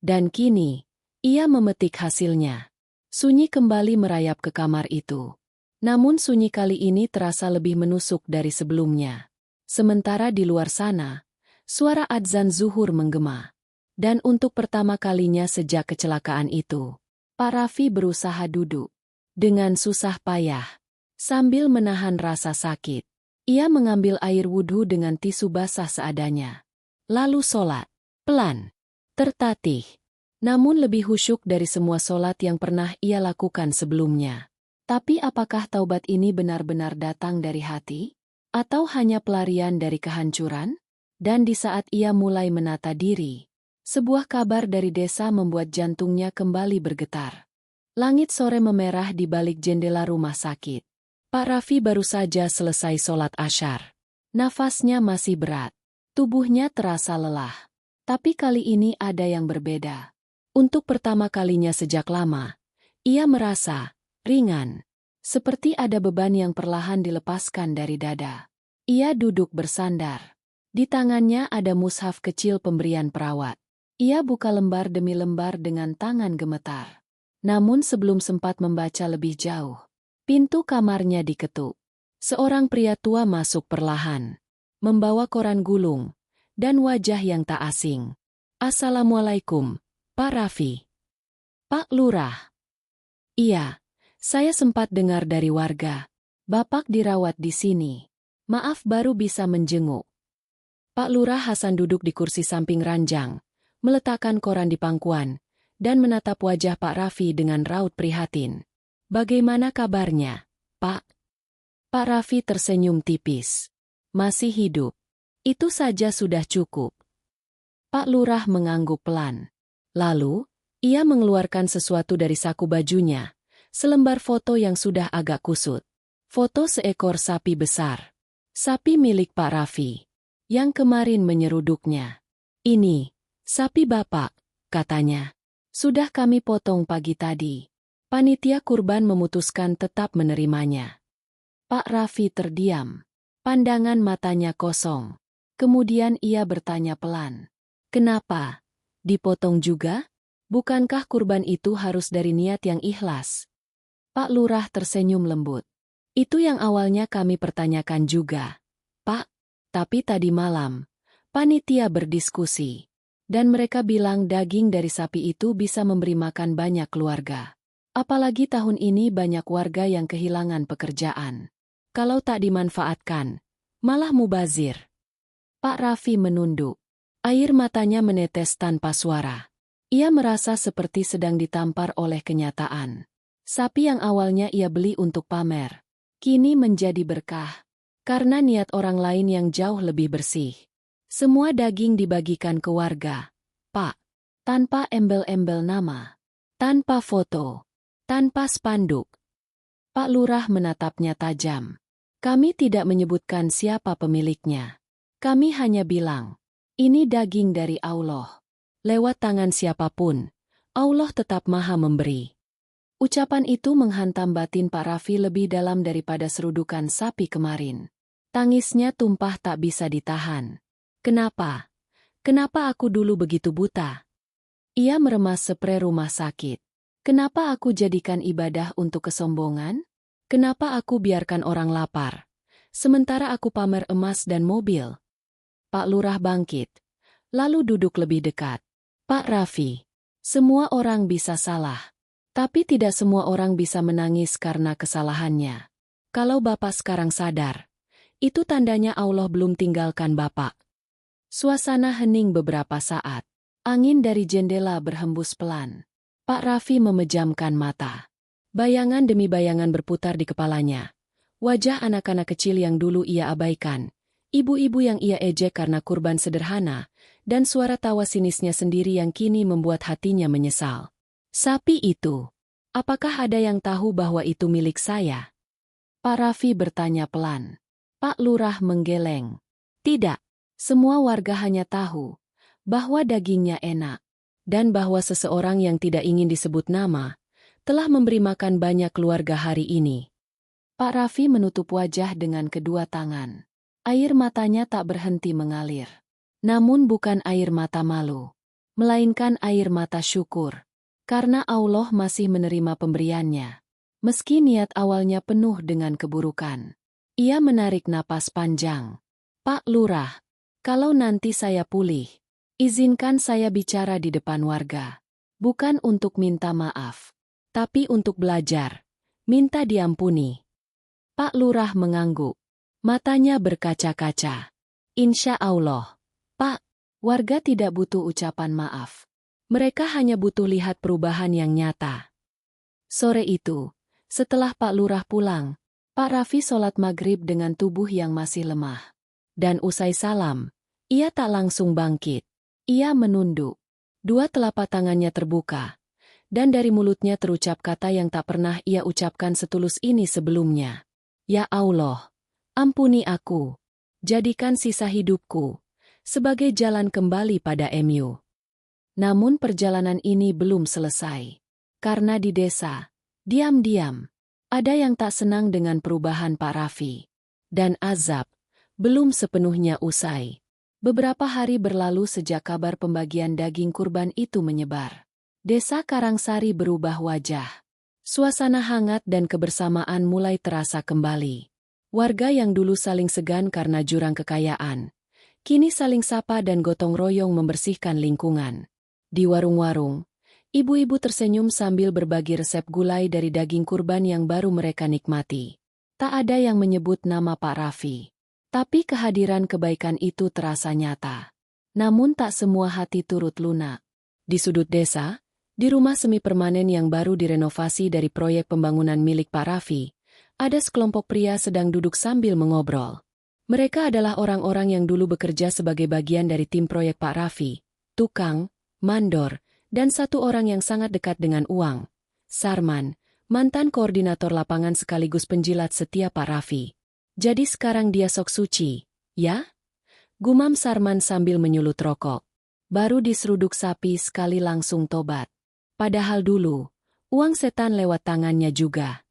Dan kini, ia memetik hasilnya. Sunyi kembali merayap ke kamar itu. Namun sunyi kali ini terasa lebih menusuk dari sebelumnya. Sementara di luar sana, suara adzan zuhur menggema. Dan untuk pertama kalinya sejak kecelakaan itu, Pak Raffi berusaha duduk. Dengan susah payah. Sambil menahan rasa sakit, ia mengambil air wudhu dengan tisu basah seadanya. Lalu sholat. Pelan. Tertatih. Namun lebih khusyuk dari semua sholat yang pernah ia lakukan sebelumnya. Tapi apakah taubat ini benar-benar datang dari hati? Atau hanya pelarian dari kehancuran? Dan di saat ia mulai menata diri, sebuah kabar dari desa membuat jantungnya kembali bergetar. Langit sore memerah di balik jendela rumah sakit. Pak Raffi baru saja selesai sholat asyar. Nafasnya masih berat. Tubuhnya terasa lelah. Tapi kali ini ada yang berbeda. Untuk pertama kalinya sejak lama, ia merasa ringan. Seperti ada beban yang perlahan dilepaskan dari dada. Ia duduk bersandar. Di tangannya ada mushaf kecil pemberian perawat. Ia buka lembar demi lembar dengan tangan gemetar. Namun sebelum sempat membaca lebih jauh, pintu kamarnya diketuk. Seorang pria tua masuk perlahan, membawa koran gulung, dan wajah yang tak asing. "Assalamualaikum, Pak Raffi." "Pak Lurah." "Iya, saya sempat dengar dari warga. Bapak dirawat di sini. Maaf baru bisa menjenguk." Pak Lurah Hasan duduk di kursi samping ranjang, meletakkan koran di pangkuan, dan menatap wajah Pak Raffi dengan raut prihatin. "Bagaimana kabarnya, Pak?" Pak Raffi tersenyum tipis. "Masih hidup. Itu saja sudah cukup." Pak Lurah mengangguk pelan. Lalu, ia mengeluarkan sesuatu dari saku bajunya, selembar foto yang sudah agak kusut. Foto seekor sapi besar. Sapi milik Pak Raffi, yang kemarin menyeruduknya. "Ini, sapi Bapak," katanya. "Sudah kami potong pagi tadi." Panitia kurban memutuskan tetap menerimanya. Pak Raffi terdiam. Pandangan matanya kosong. Kemudian ia bertanya pelan. "Kenapa? Dipotong juga? Bukankah kurban itu harus dari niat yang ikhlas?" Pak Lurah tersenyum lembut. "Itu yang awalnya kami pertanyakan juga, Pak. Tapi tadi malam, panitia berdiskusi. Dan mereka bilang daging dari sapi itu bisa memberi makan banyak keluarga. Apalagi tahun ini banyak warga yang kehilangan pekerjaan. Kalau tak dimanfaatkan, malah mubazir." Pak Raffi menunduk. Air matanya menetes tanpa suara. Ia merasa seperti sedang ditampar oleh kenyataan. Sapi yang awalnya ia beli untuk pamer, kini menjadi berkah. Karena niat orang lain yang jauh lebih bersih. Semua daging dibagikan ke warga, Pak. Tanpa embel-embel nama. Tanpa foto. Tanpa spanduk. Pak Lurah menatapnya tajam. "Kami tidak menyebutkan siapa pemiliknya. Kami hanya bilang, ini daging dari Allah. Lewat tangan siapapun, Allah tetap Maha Memberi." Ucapan itu menghantam batin Pak Raffi lebih dalam daripada serudukan sapi kemarin. Tangisnya tumpah tak bisa ditahan. "Kenapa? Kenapa aku dulu begitu buta?" Ia meremas spray rumah sakit. "Kenapa aku jadikan ibadah untuk kesombongan? Kenapa aku biarkan orang lapar, sementara aku pamer emas dan mobil?" Pak Lurah bangkit, lalu duduk lebih dekat. "Pak Raffi, semua orang bisa salah. Tapi tidak semua orang bisa menangis karena kesalahannya. Kalau Bapak sekarang sadar, itu tandanya Allah belum tinggalkan Bapak." Suasana hening beberapa saat. Angin dari jendela berhembus pelan. Pak Raffi memejamkan mata. Bayangan demi bayangan berputar di kepalanya. Wajah anak-anak kecil yang dulu ia abaikan. Ibu-ibu yang ia ejek karena kurban sederhana. Dan suara tawa sinisnya sendiri yang kini membuat hatinya menyesal. "Sapi itu. Apakah ada yang tahu bahwa itu milik saya?" Pak Raffi bertanya pelan. Pak Lurah menggeleng. "Tidak. Semua warga hanya tahu bahwa dagingnya enak. Dan bahwa seseorang yang tidak ingin disebut nama telah memberi makan banyak keluarga hari ini." Pak Raffi menutup wajah dengan kedua tangan. Air matanya tak berhenti mengalir. Namun bukan air mata malu, melainkan air mata syukur. Karena Allah masih menerima pemberiannya. Meski niat awalnya penuh dengan keburukan. Ia menarik napas panjang. "Pak Lurah, kalau nanti saya pulih, izinkan saya bicara di depan warga. Bukan untuk minta maaf, tapi untuk belajar, minta diampuni." Pak Lurah mengangguk. Matanya berkaca-kaca. Insya Allah, Pak, warga tidak butuh ucapan maaf. Mereka hanya butuh lihat perubahan yang nyata. Sore itu, setelah Pak Lurah pulang, Pak Raffi sholat maghrib dengan tubuh yang masih lemah. Dan usai salam, ia tak langsung bangkit. Ia menunduk. Dua telapak tangannya terbuka. Dan dari mulutnya terucap kata yang tak pernah ia ucapkan setulus ini sebelumnya. Ya Allah, ampuni aku. Jadikan sisa hidupku sebagai jalan kembali pada MU. Namun perjalanan ini belum selesai. Karena di desa, diam-diam, ada yang tak senang dengan perubahan Pak Raffi. Dan azab belum sepenuhnya usai. Beberapa hari berlalu sejak kabar pembagian daging kurban itu menyebar. Desa Karangsari berubah wajah. Suasana hangat dan kebersamaan mulai terasa kembali. Warga yang dulu saling segan karena jurang kekayaan, kini saling sapa dan gotong royong membersihkan lingkungan. Di warung-warung, ibu-ibu tersenyum sambil berbagi resep gulai dari daging kurban yang baru mereka nikmati. Tak ada yang menyebut nama Pak Raffi. Tapi kehadiran kebaikan itu terasa nyata. Namun tak semua hati turut lunak. Di sudut desa, di rumah semi permanen yang baru direnovasi dari proyek pembangunan milik Pak Raffi, ada sekelompok pria sedang duduk sambil mengobrol. Mereka adalah orang-orang yang dulu bekerja sebagai bagian dari tim proyek Pak Raffi, tukang, mandor, dan satu orang yang sangat dekat dengan uang, Sarman, mantan koordinator lapangan sekaligus penjilat setia Pak Raffi. Jadi sekarang dia sok suci, ya? Gumam Sarman sambil menyulut rokok. Baru diseruduk sapi sekali langsung tobat. Padahal dulu, uang setan lewat tangannya juga.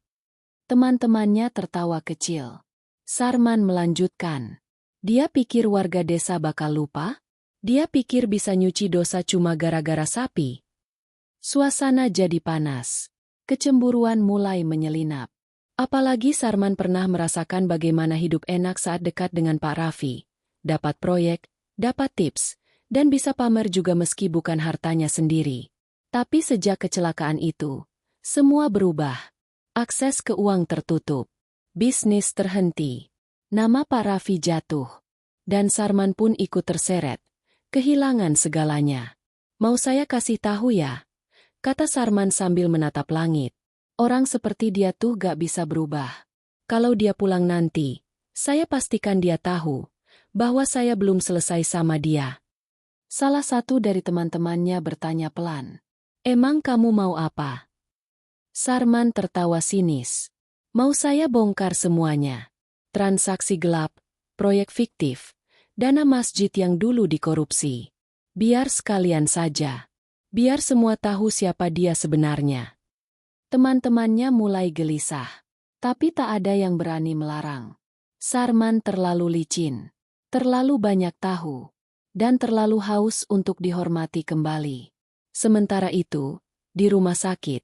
Teman-temannya tertawa kecil. Sarman melanjutkan. Dia pikir warga desa bakal lupa? Dia pikir bisa nyuci dosa cuma gara-gara sapi? Suasana jadi panas. Kecemburuan mulai menyelinap. Apalagi Sarman pernah merasakan bagaimana hidup enak saat dekat dengan Pak Raffi. Dapat proyek, dapat tips, dan bisa pamer juga meski bukan hartanya sendiri. Tapi sejak kecelakaan itu, semua berubah. Akses ke uang tertutup. Bisnis terhenti. Nama Pak Raffi jatuh. Dan Sarman pun ikut terseret. Kehilangan segalanya. Mau saya kasih tahu ya? Kata Sarman sambil menatap langit. Orang seperti dia tuh gak bisa berubah. Kalau dia pulang nanti, saya pastikan dia tahu bahwa saya belum selesai sama dia. Salah satu dari teman-temannya bertanya pelan. Emang kamu mau apa? Sarman tertawa sinis. Mau saya bongkar semuanya. Transaksi gelap, proyek fiktif, dana masjid yang dulu dikorupsi. Biar sekalian saja. Biar semua tahu siapa dia sebenarnya. Teman-temannya mulai gelisah. Tapi tak ada yang berani melarang. Sarman terlalu licin. Terlalu banyak tahu. Dan terlalu haus untuk dihormati kembali. Sementara itu, di rumah sakit,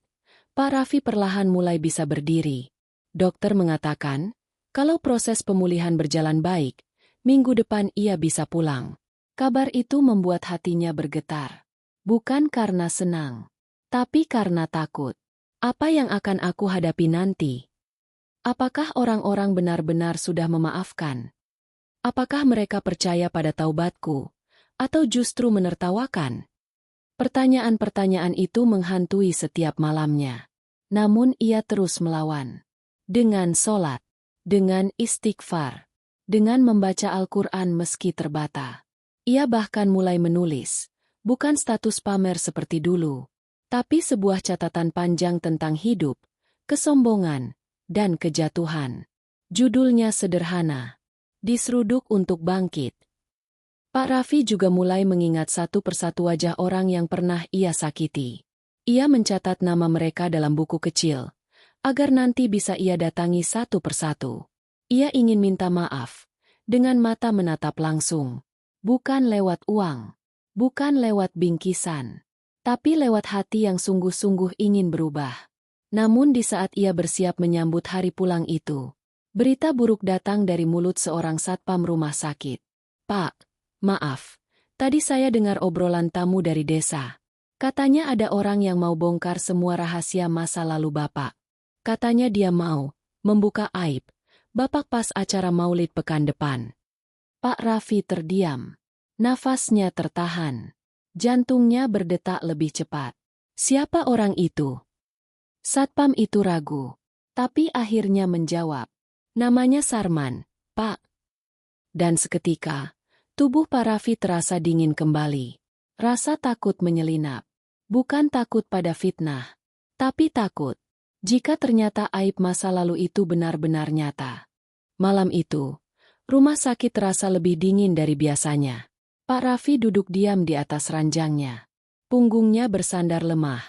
Pak Raffi perlahan mulai bisa berdiri. Dokter mengatakan, kalau proses pemulihan berjalan baik, minggu depan ia bisa pulang. Kabar itu membuat hatinya bergetar. Bukan karena senang, tapi karena takut. Apa yang akan aku hadapi nanti? Apakah orang-orang benar-benar sudah memaafkan? Apakah mereka percaya pada taubatku? Atau justru menertawakan? Pertanyaan-pertanyaan itu menghantui setiap malamnya. Namun ia terus melawan. Dengan sholat, dengan istighfar, dengan membaca Al-Quran meski terbata. Ia bahkan mulai menulis, bukan status pamer seperti dulu, tapi sebuah catatan panjang tentang hidup, kesombongan, dan kejatuhan. Judulnya sederhana, Diseruduk untuk Bangkit. Pak Raffi juga mulai mengingat satu persatu wajah orang yang pernah ia sakiti. Ia mencatat nama mereka dalam buku kecil, agar nanti bisa ia datangi satu persatu. Ia ingin minta maaf, dengan mata menatap langsung. Bukan lewat uang, bukan lewat bingkisan, tapi lewat hati yang sungguh-sungguh ingin berubah. Namun di saat ia bersiap menyambut hari pulang itu, berita buruk datang dari mulut seorang satpam rumah sakit. Pak, maaf, tadi saya dengar obrolan tamu dari desa. Katanya ada orang yang mau bongkar semua rahasia masa lalu Bapak. Katanya dia mau membuka aib Bapak pas acara Maulid pekan depan. Pak Raffi terdiam. Nafasnya tertahan. Jantungnya berdetak lebih cepat. Siapa orang itu? Satpam itu ragu. Tapi akhirnya menjawab. Namanya Sarman, Pak. Dan seketika, tubuh Pak Raffi terasa dingin kembali. Rasa takut menyelinap. Bukan takut pada fitnah. Tapi takut. Jika ternyata aib masa lalu itu benar-benar nyata. Malam itu, rumah sakit terasa lebih dingin dari biasanya. Pak Raffi duduk diam di atas ranjangnya. Punggungnya bersandar lemah.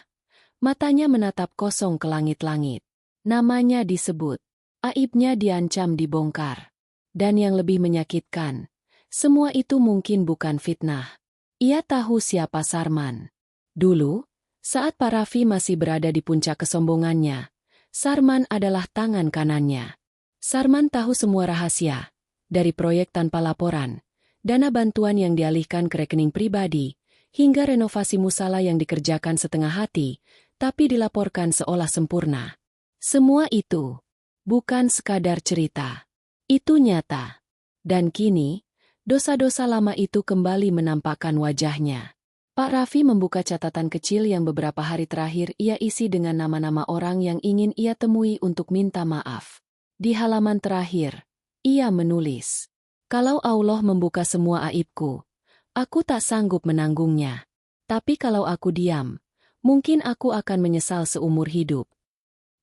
Matanya menatap kosong ke langit-langit. Namanya disebut. Aibnya diancam dibongkar. Dan yang lebih menyakitkan, semua itu mungkin bukan fitnah. Ia tahu siapa Sarman. Dulu, saat Pak Raffi masih berada di puncak kesombongannya, Sarman adalah tangan kanannya. Sarman tahu semua rahasia, dari proyek tanpa laporan, dana bantuan yang dialihkan ke rekening pribadi, hingga renovasi musala yang dikerjakan setengah hati, tapi dilaporkan seolah sempurna. Semua itu bukan sekadar cerita. Itu nyata. Dan kini, dosa-dosa lama itu kembali menampakkan wajahnya. Pak Raffi membuka catatan kecil yang beberapa hari terakhir ia isi dengan nama-nama orang yang ingin ia temui untuk minta maaf. Di halaman terakhir, ia menulis, "Kalau Allah membuka semua aibku, aku tak sanggup menanggungnya. Tapi kalau aku diam, mungkin aku akan menyesal seumur hidup."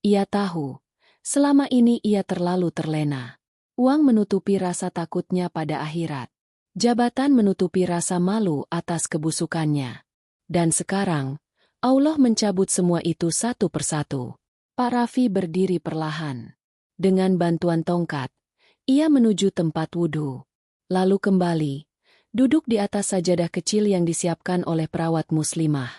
Ia tahu, selama ini ia terlalu terlena. Uang menutupi rasa takutnya pada akhirat. Jabatan menutupi rasa malu atas kebusukannya. Dan sekarang, Allah mencabut semua itu satu persatu. Pak Raffi berdiri perlahan. Dengan bantuan tongkat, ia menuju tempat wudhu. Lalu kembali, duduk di atas sajadah kecil yang disiapkan oleh perawat muslimah.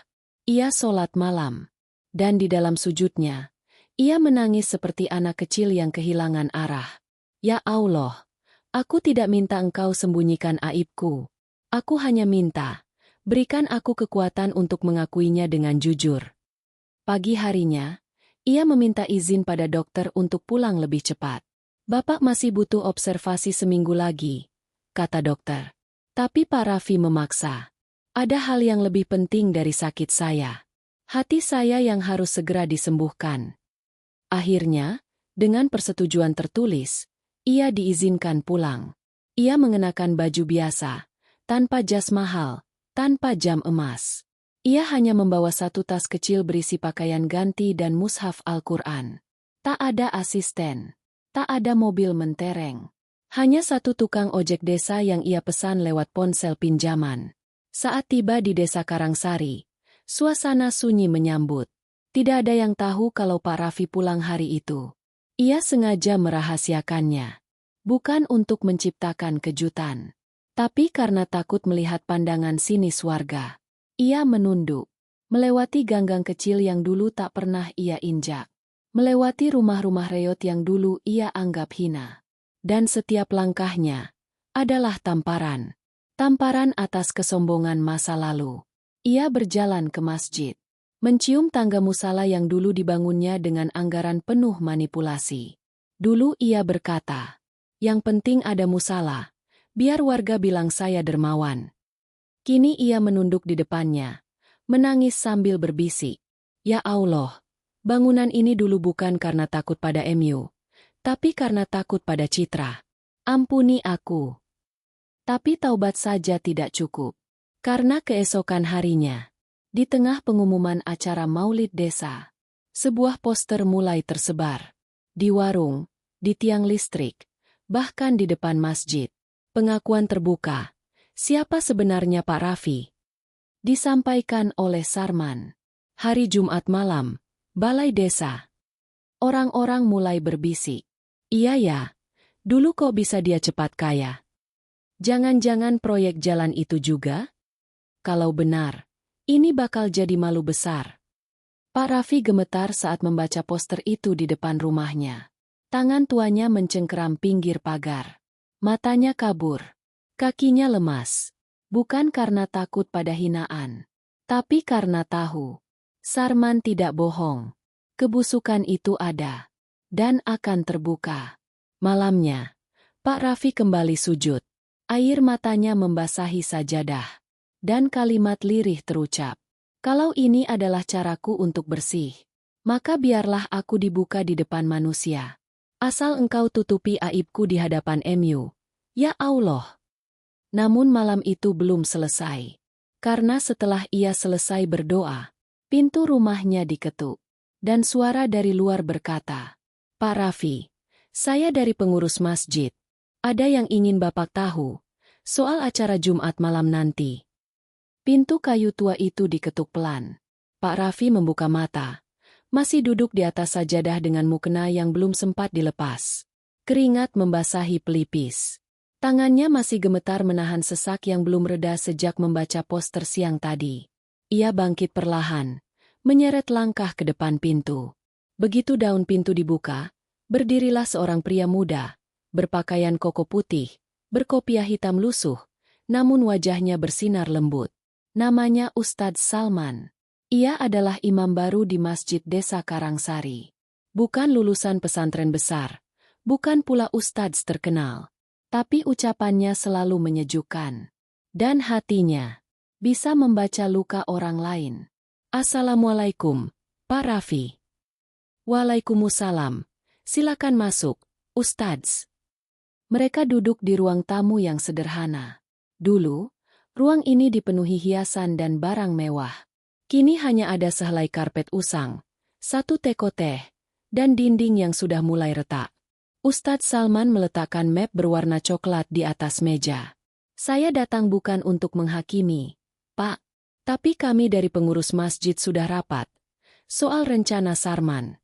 Ia sholat malam. Dan di dalam sujudnya, ia menangis seperti anak kecil yang kehilangan arah. Ya Allah, aku tidak minta Engkau sembunyikan aibku. Aku hanya minta, berikan aku kekuatan untuk mengakuinya dengan jujur. Pagi harinya, ia meminta izin pada dokter untuk pulang lebih cepat. Bapak masih butuh observasi seminggu lagi, kata dokter. Tapi Pak Raffi memaksa. Ada hal yang lebih penting dari sakit saya. Hati saya yang harus segera disembuhkan. Akhirnya, dengan persetujuan tertulis, ia diizinkan pulang. Ia mengenakan baju biasa, tanpa jas mahal, tanpa jam emas. Ia hanya membawa satu tas kecil berisi pakaian ganti dan mushaf Al-Quran. Tak ada asisten. Tak ada mobil mentereng. Hanya satu tukang ojek desa yang ia pesan lewat ponsel pinjaman. Saat tiba di desa Karangsari, suasana sunyi menyambut. Tidak ada yang tahu kalau Pak Raffi pulang hari itu. Ia sengaja merahasiakannya. Bukan untuk menciptakan kejutan. Tapi karena takut melihat pandangan sinis warga. Ia menunduk. Melewati ganggang kecil yang dulu tak pernah ia injak. Melewati rumah-rumah reot yang dulu ia anggap hina. Dan setiap langkahnya adalah tamparan. Tamparan atas kesombongan masa lalu. Ia berjalan ke masjid. Mencium tangga musala yang dulu dibangunnya dengan anggaran penuh manipulasi. Dulu ia berkata, "Yang penting ada musala, biar warga bilang saya dermawan." Kini ia menunduk di depannya, menangis sambil berbisik, "Ya Allah, bangunan ini dulu bukan karena takut pada MU, tapi karena takut pada citra. Ampuni aku." Tapi taubat saja tidak cukup. Karena keesokan harinya, di tengah pengumuman acara Maulid Desa, sebuah poster mulai tersebar. Di warung, di tiang listrik, bahkan di depan masjid. Pengakuan terbuka. Siapa sebenarnya Pak Raffi? Disampaikan oleh Sarman. Hari Jumat malam, Balai Desa. Orang-orang mulai berbisik. Iya ya, dulu kok bisa dia cepat kaya? Jangan-jangan proyek jalan itu juga? Kalau benar, ini bakal jadi malu besar. Pak Raffi gemetar saat membaca poster itu di depan rumahnya. Tangan tuanya mencengkeram pinggir pagar. Matanya kabur. Kakinya lemas. Bukan karena takut pada hinaan. Tapi karena tahu. Sarman tidak bohong. Kebusukan itu ada. Dan akan terbuka. Malamnya, Pak Raffi kembali sujud. Air matanya membasahi sajadah. Dan kalimat lirih terucap. Kalau ini adalah caraku untuk bersih, maka biarlah aku dibuka di depan manusia. Asal engkau tutupi aibku di hadapan MU. Ya Allah. Namun malam itu belum selesai. Karena setelah ia selesai berdoa, pintu rumahnya diketuk. Dan suara dari luar berkata, Pak Raffi, saya dari pengurus masjid. Ada yang ingin Bapak tahu soal acara Jumat malam nanti. Pintu kayu tua itu diketuk pelan. Pak Raffi membuka mata. Masih duduk di atas sajadah dengan mukena yang belum sempat dilepas. Keringat membasahi pelipis. Tangannya masih gemetar menahan sesak yang belum reda sejak membaca poster siang tadi. Ia bangkit perlahan, menyeret langkah ke depan pintu. Begitu daun pintu dibuka, berdirilah seorang pria muda, berpakaian koko putih, berkopiah hitam lusuh, namun wajahnya bersinar lembut. Namanya Ustadz Salman. Ia adalah imam baru di Masjid Desa Karangsari. Bukan lulusan pesantren besar, bukan pula ustadz terkenal. Tapi ucapannya selalu menyejukkan. Dan hatinya bisa membaca luka orang lain. Assalamualaikum, Pak Raffi. Waalaikumsalam. Silakan masuk, Ustadz. Mereka duduk di ruang tamu yang sederhana. Dulu, ruang ini dipenuhi hiasan dan barang mewah. Kini hanya ada sehelai karpet usang, satu teko teh, dan dinding yang sudah mulai retak. Ustadz Salman meletakkan map berwarna coklat di atas meja. Saya datang bukan untuk menghakimi, Pak. Tapi kami dari pengurus masjid sudah rapat. Soal rencana Sarman.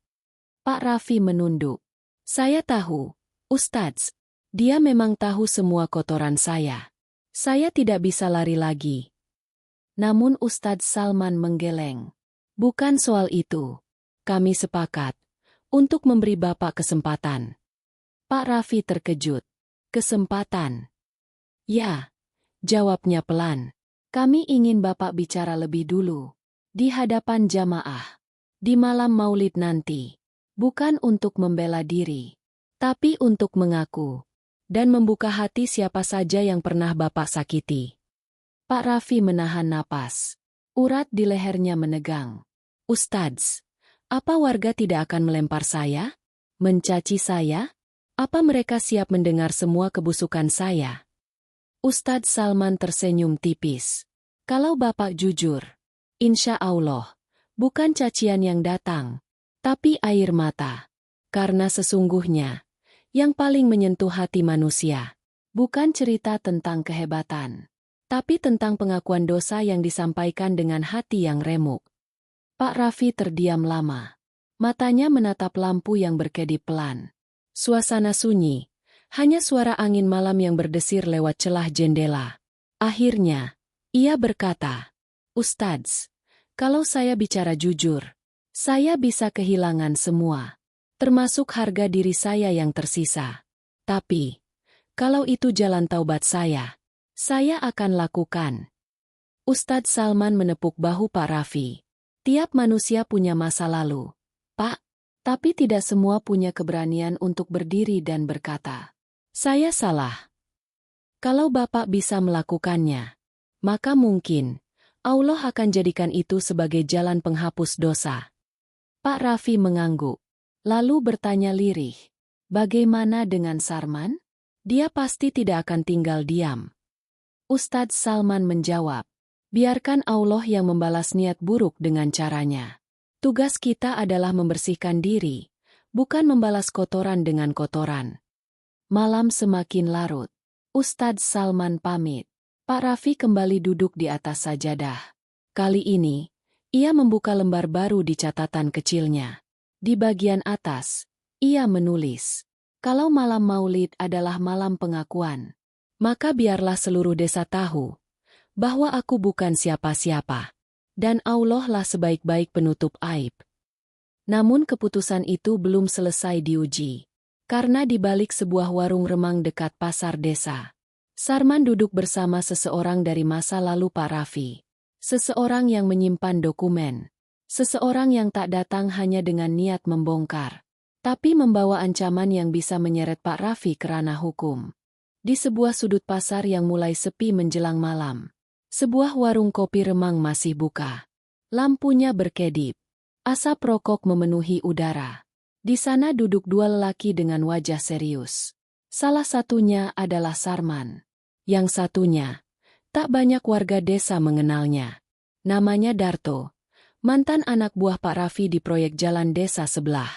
Pak Raffi menunduk. Saya tahu, Ustadz. Dia memang tahu semua kotoran saya. Saya tidak bisa lari lagi. Namun Ustadz Salman menggeleng. Bukan soal itu. Kami sepakat untuk memberi Bapak kesempatan. Pak Raffi terkejut. Kesempatan? Ya, jawabnya pelan. Kami ingin Bapak bicara lebih dulu. Di hadapan jamaah. Di malam maulid nanti. Bukan untuk membela diri. Tapi untuk mengaku. Dan membuka hati siapa saja yang pernah Bapak sakiti. Pak Raffi menahan napas. Urat di lehernya menegang. Ustadz, apa warga tidak akan melempar saya? Mencaci saya? Apa mereka siap mendengar semua kebusukan saya? Ustadz Salman tersenyum tipis. Kalau Bapak jujur, insya Allah, bukan cacian yang datang, tapi air mata. Karena sesungguhnya, yang paling menyentuh hati manusia, bukan cerita tentang kehebatan, tapi tentang pengakuan dosa yang disampaikan dengan hati yang remuk. Pak Raffi terdiam lama. Matanya menatap lampu yang berkedip pelan. Suasana sunyi, hanya suara angin malam yang berdesir lewat celah jendela. Akhirnya, ia berkata, Ustadz, kalau saya bicara jujur, saya bisa kehilangan semua. Termasuk harga diri saya yang tersisa. Tapi, kalau itu jalan taubat saya akan lakukan. Ustadz Salman menepuk bahu Pak Raffi. Tiap manusia punya masa lalu, Pak. Tapi tidak semua punya keberanian untuk berdiri dan berkata, saya salah. Kalau Bapak bisa melakukannya, maka mungkin Allah akan jadikan itu sebagai jalan penghapus dosa. Pak Raffi mengangguk. Lalu bertanya lirih, bagaimana dengan Sarman? Dia pasti tidak akan tinggal diam. Ustadz Salman menjawab, biarkan Allah yang membalas niat buruk dengan caranya. Tugas kita adalah membersihkan diri, bukan membalas kotoran dengan kotoran. Malam semakin larut. Ustadz Salman pamit. Pak Raffi kembali duduk di atas sajadah. Kali ini, ia membuka lembar baru di catatan kecilnya. Di bagian atas, ia menulis, kalau malam maulid adalah malam pengakuan, maka biarlah seluruh desa tahu bahwa aku bukan siapa-siapa, dan Allah lah sebaik-baik penutup aib. Namun keputusan itu belum selesai diuji, karena di balik sebuah warung remang dekat pasar desa, Sarman duduk bersama seseorang dari masa lalu Pak Raffi, seseorang yang menyimpan dokumen. Seseorang yang tak datang hanya dengan niat membongkar. tapi membawa ancaman yang bisa menyeret Pak Raffi ke ranah hukum. Di sebuah sudut pasar yang mulai sepi menjelang malam, sebuah warung kopi remang masih buka. Lampunya berkedip. Asap rokok memenuhi udara. Di sana duduk dua lelaki dengan wajah serius. Salah satunya adalah Sarman. Yang satunya, tak banyak warga desa mengenalnya. Namanya Darto, mantan anak buah Pak Raffi di proyek jalan desa sebelah.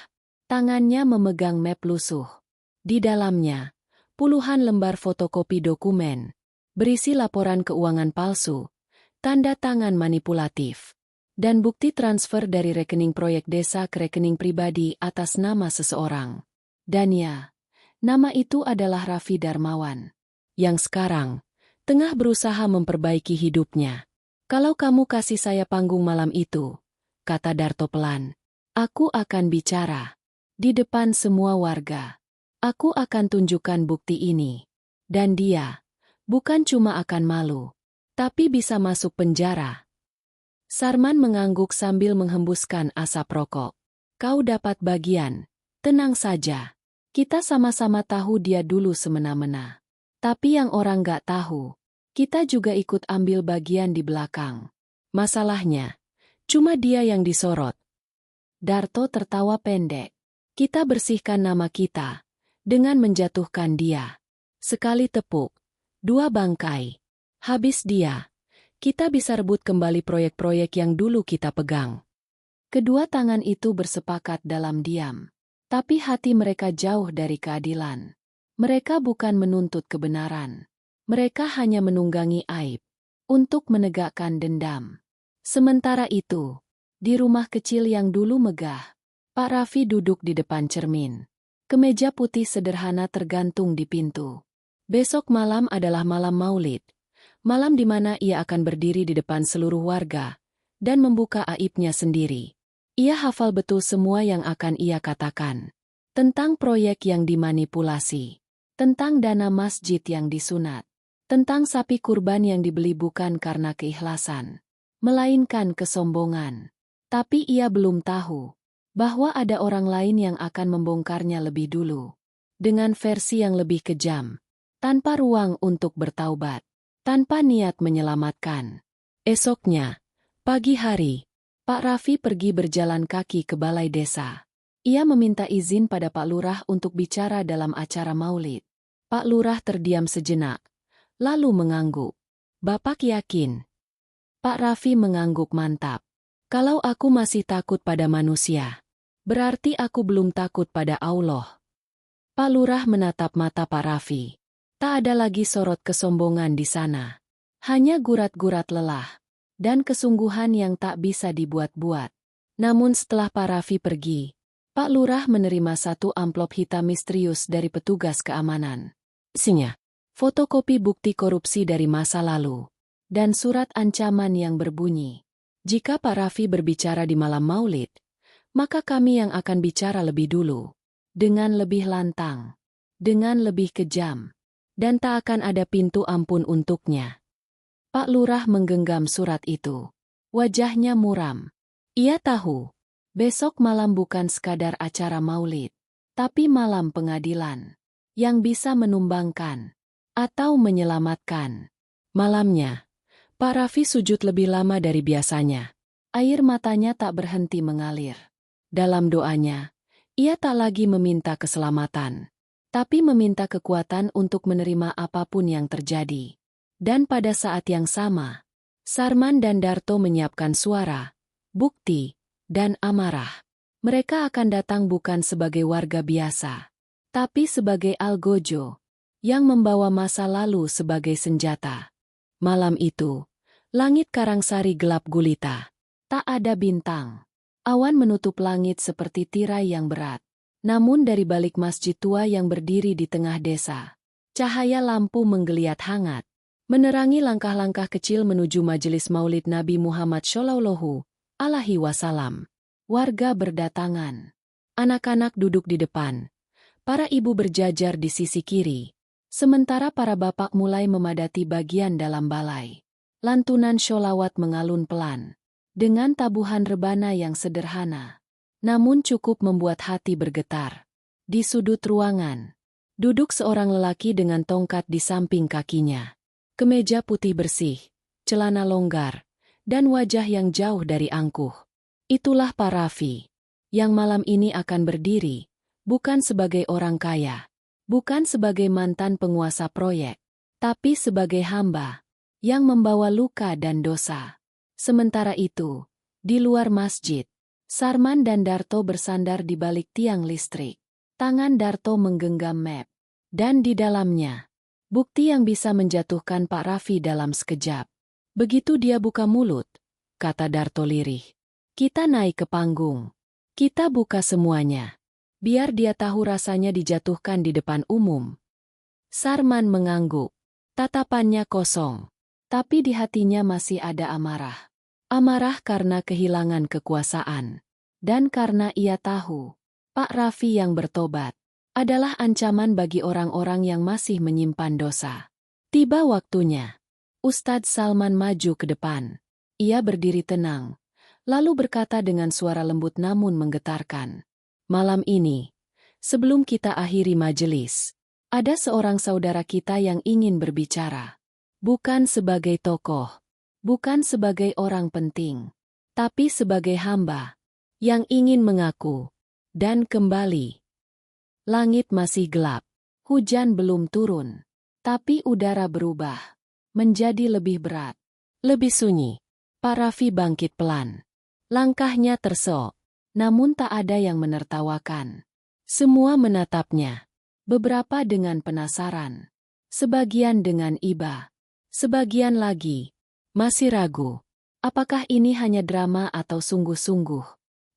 Tangannya memegang map lusuh. Di dalamnya, puluhan lembar fotokopi dokumen, berisi laporan keuangan palsu, tanda tangan manipulatif, dan bukti transfer dari rekening proyek desa ke rekening pribadi atas nama seseorang. Dan ya, nama itu adalah Raffi Darmawan, yang sekarang tengah berusaha memperbaiki hidupnya. Kalau kamu kasih saya panggung malam itu, kata Darto pelan, aku akan bicara. Di depan semua warga. Aku akan tunjukkan bukti ini. Dan dia, bukan cuma akan malu, tapi bisa masuk penjara. Sarman mengangguk sambil menghembuskan asap rokok. Kau dapat bagian, tenang saja. Kita sama-sama tahu dia dulu semena-mena. Tapi yang orang gak tahu, kita juga ikut ambil bagian di belakang. Masalahnya, cuma dia yang disorot. Darto tertawa pendek. Kita bersihkan nama kita, dengan menjatuhkan dia. Sekali tepuk, dua bangkai. Habis dia, kita bisa rebut kembali proyek-proyek yang dulu kita pegang. Kedua tangan itu bersepakat dalam diam. Tapi hati mereka jauh dari keadilan. Mereka bukan menuntut kebenaran. Mereka hanya menunggangi aib. Untuk menegakkan dendam. Sementara itu, di rumah kecil yang dulu megah, Pak Raffi duduk di depan cermin. Kemeja putih sederhana tergantung di pintu. Besok malam adalah malam Maulid. Malam di mana ia akan berdiri di depan seluruh warga dan membuka aibnya sendiri. Ia hafal betul semua yang akan ia katakan. Tentang proyek yang dimanipulasi. Tentang dana masjid yang disunat. Tentang sapi kurban yang dibeli bukan karena keikhlasan, melainkan kesombongan. Tapi ia belum tahu bahwa ada orang lain yang akan membongkarnya lebih dulu. Dengan versi yang lebih kejam. Tanpa ruang untuk bertaubat. Tanpa niat menyelamatkan. Esoknya, pagi hari, Pak Raffi pergi berjalan kaki ke balai desa. Ia meminta izin pada Pak Lurah untuk bicara dalam acara Maulid. Pak Lurah terdiam sejenak, lalu mengangguk. Bapak yakin? Pak Raffi mengangguk mantap. Kalau aku masih takut pada manusia, berarti aku belum takut pada Allah. Pak Lurah menatap mata Pak Raffi. Tak ada lagi sorot kesombongan di sana. Hanya gurat-gurat lelah. Dan kesungguhan yang tak bisa dibuat-buat. Namun setelah Pak Raffi pergi, Pak Lurah menerima satu amplop hitam misterius dari petugas keamanan. Isinya, fotokopi bukti korupsi dari masa lalu. Dan surat ancaman yang berbunyi. Jika Pak Raffi berbicara di malam Maulid, maka kami yang akan bicara lebih dulu. Dengan lebih lantang. Dengan lebih kejam. Dan tak akan ada pintu ampun untuknya. Pak Lurah menggenggam surat itu. Wajahnya muram. Ia tahu, besok malam bukan sekadar acara Maulid, tapi malam pengadilan, yang bisa menumbangkan, atau menyelamatkan. Malamnya, Pak Raffi sujud lebih lama dari biasanya. Air matanya tak berhenti mengalir. Dalam doanya, ia tak lagi meminta keselamatan. Tapi meminta kekuatan untuk menerima apapun yang terjadi. Dan pada saat yang sama, Sarman dan Darto menyiapkan suara, bukti, dan amarah. Mereka akan datang bukan sebagai warga biasa, tapi sebagai algojo, yang membawa masa lalu sebagai senjata. Malam itu, langit Karangsari gelap gulita. Tak ada bintang. Awan menutup langit seperti tirai yang berat. Namun dari balik masjid tua yang berdiri di tengah desa, cahaya lampu menggeliat hangat, menerangi langkah-langkah kecil menuju majelis Maulid Nabi Muhammad Shallallahu Alaihi Wasallam. Warga berdatangan. Anak-anak duduk di depan. Para ibu berjajar di sisi kiri. Sementara para bapak mulai memadati bagian dalam balai. Lantunan sholawat mengalun pelan. Dengan tabuhan rebana yang sederhana. namun cukup membuat hati bergetar. Di sudut ruangan, duduk seorang lelaki dengan tongkat di samping kakinya. Kemeja putih bersih, celana longgar, dan wajah yang jauh dari angkuh. Itulah Pak Raffi, yang malam ini akan berdiri, bukan sebagai orang kaya, bukan sebagai mantan penguasa proyek, tapi sebagai hamba yang membawa luka dan dosa. Sementara itu, di luar masjid, Sarman dan Darto bersandar di balik tiang listrik. Tangan Darto menggenggam map, dan di dalamnya, bukti yang bisa menjatuhkan Pak Raffi dalam sekejap. Begitu dia buka mulut, kata Darto lirih, kita naik ke panggung. Kita buka semuanya. Biar dia tahu rasanya dijatuhkan di depan umum. Sarman mengangguk. Tatapannya kosong. Tapi di hatinya masih ada amarah. Amarah karena kehilangan kekuasaan. Dan karena ia tahu, Pak Raffi yang bertobat adalah ancaman bagi orang-orang yang masih menyimpan dosa. Tiba waktunya. Ustadz Salman maju ke depan. Ia berdiri tenang, lalu berkata dengan suara lembut namun menggetarkan. Malam ini, sebelum kita akhiri majelis, ada seorang saudara kita yang ingin berbicara. Bukan sebagai tokoh, bukan sebagai orang penting, tapi sebagai hamba yang ingin mengaku dan kembali. Langit masih gelap, hujan belum turun, tapi udara berubah menjadi lebih berat, lebih sunyi. Pak Raffi bangkit pelan. Langkahnya tersok, namun tak ada yang menertawakan. Semua menatapnya, beberapa dengan penasaran, sebagian dengan iba, sebagian lagi masih ragu. Apakah ini hanya drama atau sungguh-sungguh?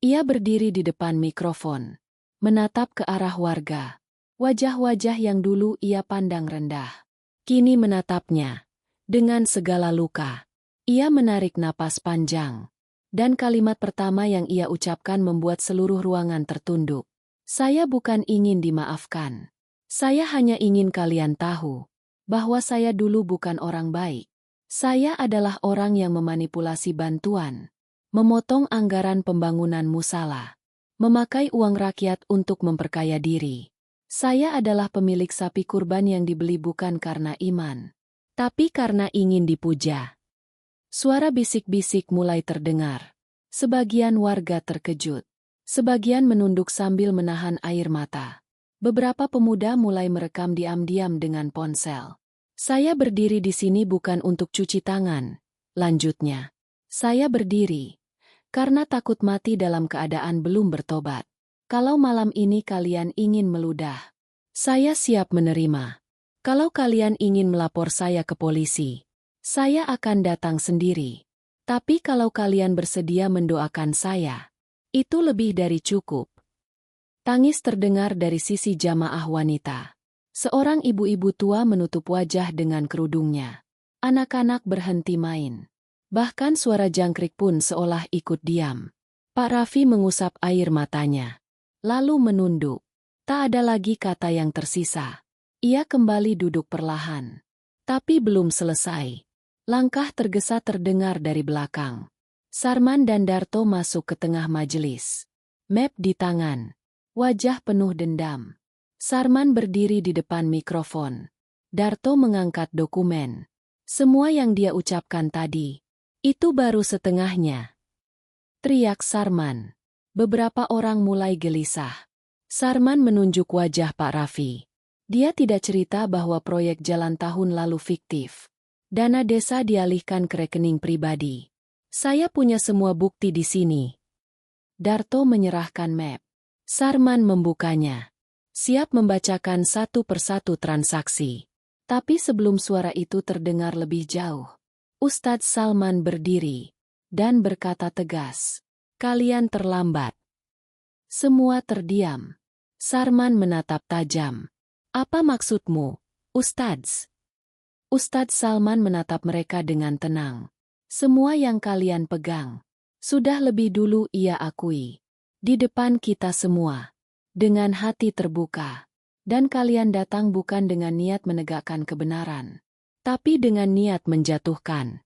Ia berdiri di depan mikrofon, menatap ke arah warga. Wajah-wajah yang dulu ia pandang rendah, kini menatapnya dengan segala luka. Ia menarik napas panjang. Dan kalimat pertama yang ia ucapkan membuat seluruh ruangan tertunduk. Saya bukan ingin dimaafkan. Saya hanya ingin kalian tahu bahwa saya dulu bukan orang baik. Saya adalah orang yang memanipulasi bantuan, memotong anggaran pembangunan musala, memakai uang rakyat untuk memperkaya diri. Saya adalah pemilik sapi kurban yang dibeli bukan karena iman, tapi karena ingin dipuja. Suara bisik-bisik mulai terdengar. Sebagian warga terkejut. Sebagian menunduk sambil menahan air mata. Beberapa pemuda mulai merekam diam-diam dengan ponsel. Saya berdiri di sini bukan untuk cuci tangan, lanjutnya. Saya berdiri karena takut mati dalam keadaan belum bertobat. Kalau malam ini kalian ingin meludah, saya siap menerima. Kalau kalian ingin melapor saya ke polisi, saya akan datang sendiri. Tapi kalau kalian bersedia mendoakan saya, itu lebih dari cukup. Tangis terdengar dari sisi jamaah wanita. Seorang ibu-ibu tua menutup wajah dengan kerudungnya. Anak-anak berhenti main. Bahkan suara jangkrik pun seolah ikut diam. Pak Raffi mengusap air matanya. Lalu menunduk. Tak ada lagi kata yang tersisa. Ia kembali duduk perlahan. Tapi belum selesai. Langkah tergesa terdengar dari belakang. Sarman dan Darto masuk ke tengah majelis. Map di tangan. Wajah penuh dendam. Sarman berdiri di depan mikrofon. Darto mengangkat dokumen. Semua yang dia ucapkan tadi, itu baru setengahnya. Teriak Sarman. Beberapa orang mulai gelisah. Sarman menunjuk wajah Pak Raffi. Dia tidak cerita bahwa proyek jalan tahun lalu fiktif. Dana desa dialihkan ke rekening pribadi. Saya punya semua bukti di sini. Darto menyerahkan map. Sarman membukanya. Siap membacakan satu persatu transaksi. Tapi sebelum suara itu terdengar lebih jauh, Ustadz Salman berdiri dan berkata tegas, "Kalian terlambat." Semua terdiam. Sarman menatap tajam. "Apa maksudmu, Ustadz?" Ustadz Salman menatap mereka dengan tenang. "Semua yang kalian pegang, sudah lebih dulu ia akui. Di depan kita semua. Dengan hati terbuka. Dan kalian datang bukan dengan niat menegakkan kebenaran. Tapi dengan niat menjatuhkan."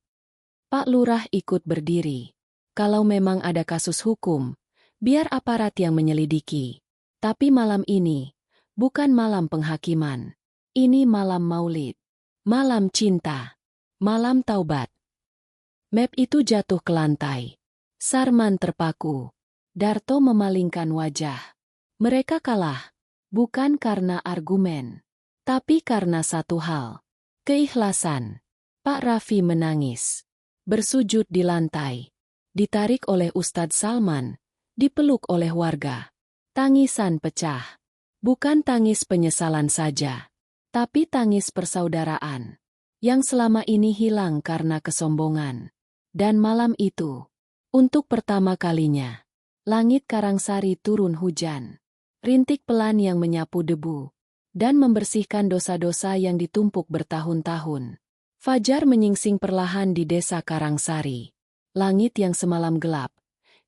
Pak Lurah ikut berdiri. "Kalau memang ada kasus hukum, Biar aparat yang menyelidiki. Tapi malam ini, bukan malam penghakiman. Ini malam maulid. Malam cinta. Malam taubat. Map itu jatuh ke lantai. Sarman terpaku. Darto memalingkan wajah. Mereka kalah. Bukan karena argumen. Tapi karena satu hal. Keikhlasan. Pak Raffi menangis. Bersujud di lantai. Ditarik oleh Ustadz Salman. Dipeluk oleh warga. Tangisan pecah. Bukan tangis penyesalan saja. Tapi tangis persaudaraan. Yang selama ini hilang karena kesombongan. Dan malam itu, untuk pertama kalinya, langit Karangsari turun hujan. Rintik pelan yang menyapu debu. Dan membersihkan dosa-dosa yang ditumpuk bertahun-tahun. Fajar menyingsing perlahan di desa Karangsari. Langit yang semalam gelap,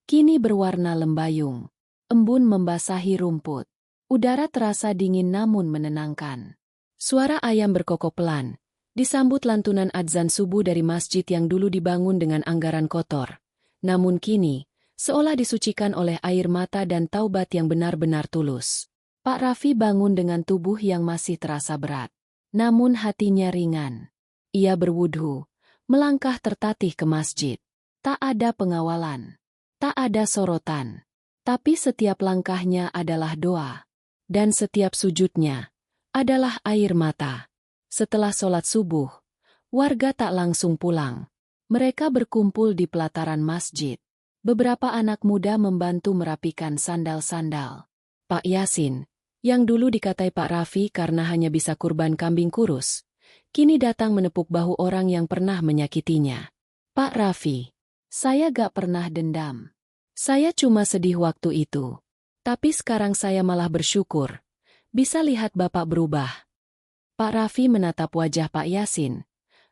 kini berwarna lembayung. Embun membasahi rumput. Udara terasa dingin namun menenangkan. Suara ayam berkokok pelan. Disambut lantunan adzan subuh dari masjid yang dulu dibangun dengan anggaran kotor. Namun kini, seolah disucikan oleh air mata dan taubat yang benar-benar tulus. Pak Raffi bangun dengan tubuh yang masih terasa berat. Namun hatinya ringan. Ia berwudhu, melangkah tertatih ke masjid. Tak ada pengawalan. Tak ada sorotan. Tapi setiap langkahnya adalah doa. Dan setiap sujudnya adalah air mata. Setelah sholat subuh, warga tak langsung pulang. Mereka berkumpul di pelataran masjid. Beberapa anak muda membantu merapikan sandal-sandal. Pak Yasin, yang dulu dikatai Pak Raffi karena hanya bisa kurban kambing kurus, kini datang menepuk bahu orang yang pernah menyakitinya. Pak Raffi, saya gak pernah dendam. Saya cuma sedih waktu itu. Tapi sekarang saya malah bersyukur. Bisa lihat Bapak berubah. Pak Raffi menatap wajah Pak Yasin,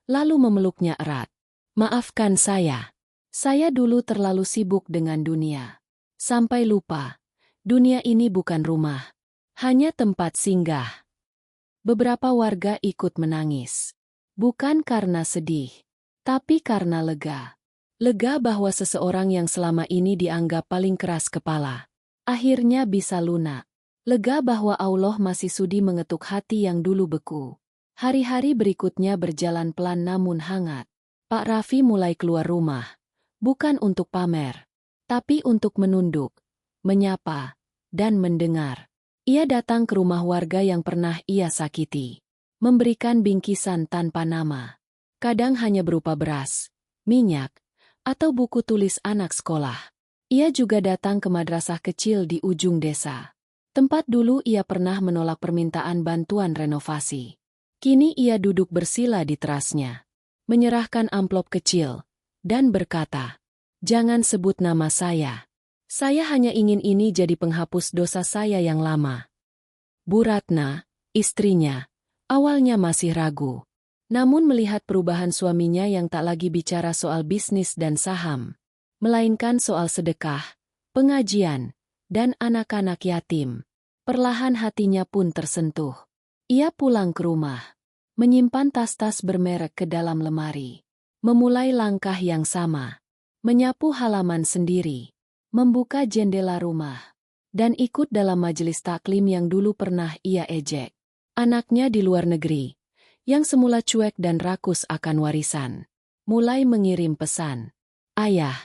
lalu memeluknya erat. Maafkan saya. Saya dulu terlalu sibuk dengan dunia. Sampai lupa, dunia ini bukan rumah. Hanya tempat singgah. Beberapa warga ikut menangis. Bukan karena sedih, tapi karena lega. Lega bahwa seseorang yang selama ini dianggap paling keras kepala, akhirnya bisa lunak. Lega bahwa Allah masih sudi mengetuk hati yang dulu beku. Hari-hari berikutnya berjalan pelan namun hangat. Pak Raffi mulai keluar rumah. Bukan untuk pamer, tapi untuk menunduk, menyapa, dan mendengar. Ia datang ke rumah warga yang pernah ia sakiti. Memberikan bingkisan tanpa nama. Kadang hanya berupa beras, minyak, atau buku tulis anak sekolah. Ia juga datang ke madrasah kecil di ujung desa. Tempat dulu ia pernah menolak permintaan bantuan renovasi. Kini ia duduk bersila di terasnya, menyerahkan amplop kecil, dan berkata, "Jangan sebut nama saya. Saya hanya ingin ini jadi penghapus dosa saya yang lama." Bu Ratna, istrinya, awalnya masih ragu. Namun melihat perubahan suaminya yang tak lagi bicara soal bisnis dan saham, melainkan soal sedekah, pengajian, dan anak-anak yatim. Perlahan hatinya pun tersentuh. Ia pulang ke rumah, menyimpan tas-tas bermerek ke dalam lemari. Memulai langkah yang sama. Menyapu halaman sendiri. Membuka jendela rumah. Dan ikut dalam majelis taklim yang dulu pernah ia ejek. Anaknya di luar negeri, yang semula cuek dan rakus akan warisan, mulai mengirim pesan. "Ayah,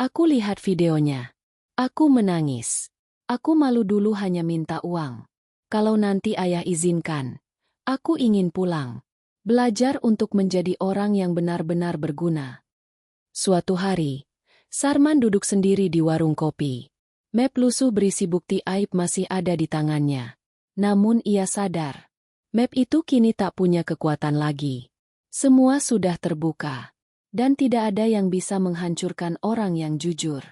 aku lihat videonya. Aku menangis. Aku malu dulu hanya minta uang. Kalau nanti ayah izinkan, aku ingin pulang. Belajar untuk menjadi orang yang benar-benar berguna." Suatu hari, Sarman duduk sendiri di warung kopi. Map lusuh berisi bukti aib masih ada di tangannya. Namun ia sadar, map itu kini tak punya kekuatan lagi. Semua sudah terbuka. Dan tidak ada yang bisa menghancurkan orang yang jujur.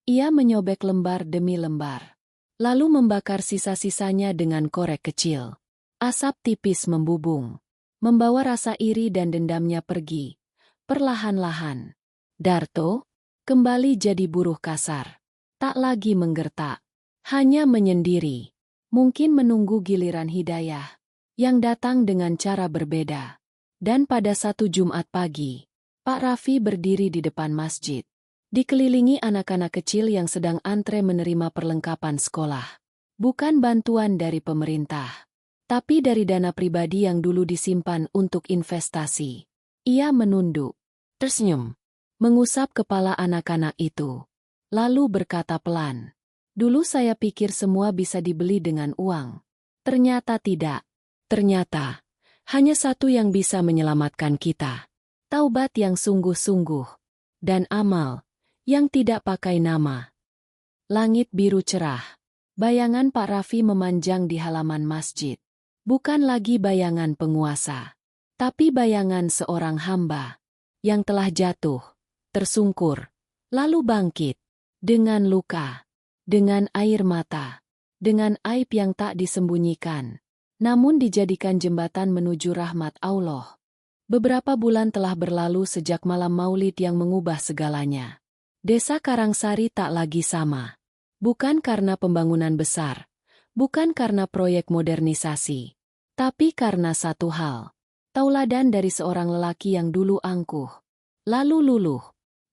Ia menyobek lembar demi lembar. Lalu membakar sisa-sisanya dengan korek kecil. Asap tipis membubung. Membawa rasa iri dan dendamnya pergi. Perlahan-lahan. Darto kembali jadi buruh kasar. Tak lagi menggertak. Hanya menyendiri. Mungkin menunggu giliran hidayah. Yang datang dengan cara berbeda. Dan pada satu Jumat pagi, Pak Raffi berdiri di depan masjid. Dikelilingi anak-anak kecil yang sedang antre menerima perlengkapan sekolah. Bukan bantuan dari pemerintah, tapi dari dana pribadi yang dulu disimpan untuk investasi. Ia menunduk, tersenyum, mengusap kepala anak-anak itu. Lalu berkata pelan, "Dulu saya pikir semua bisa dibeli dengan uang. Ternyata tidak. Ternyata, hanya satu yang bisa menyelamatkan kita. Taubat yang sungguh-sungguh. Dan amal yang tidak pakai nama." Langit biru cerah. Bayangan Pak Raffi memanjang di halaman masjid. Bukan lagi bayangan penguasa, tapi bayangan seorang hamba yang telah jatuh, tersungkur, lalu bangkit, dengan luka, dengan air mata, dengan aib yang tak disembunyikan, namun dijadikan jembatan menuju rahmat Allah. Beberapa bulan telah berlalu sejak malam Maulid yang mengubah segalanya. Desa Karangsari tak lagi sama. Bukan karena pembangunan besar, bukan karena proyek modernisasi, tapi karena satu hal. Tauladan dari seorang lelaki yang dulu angkuh, lalu luluh,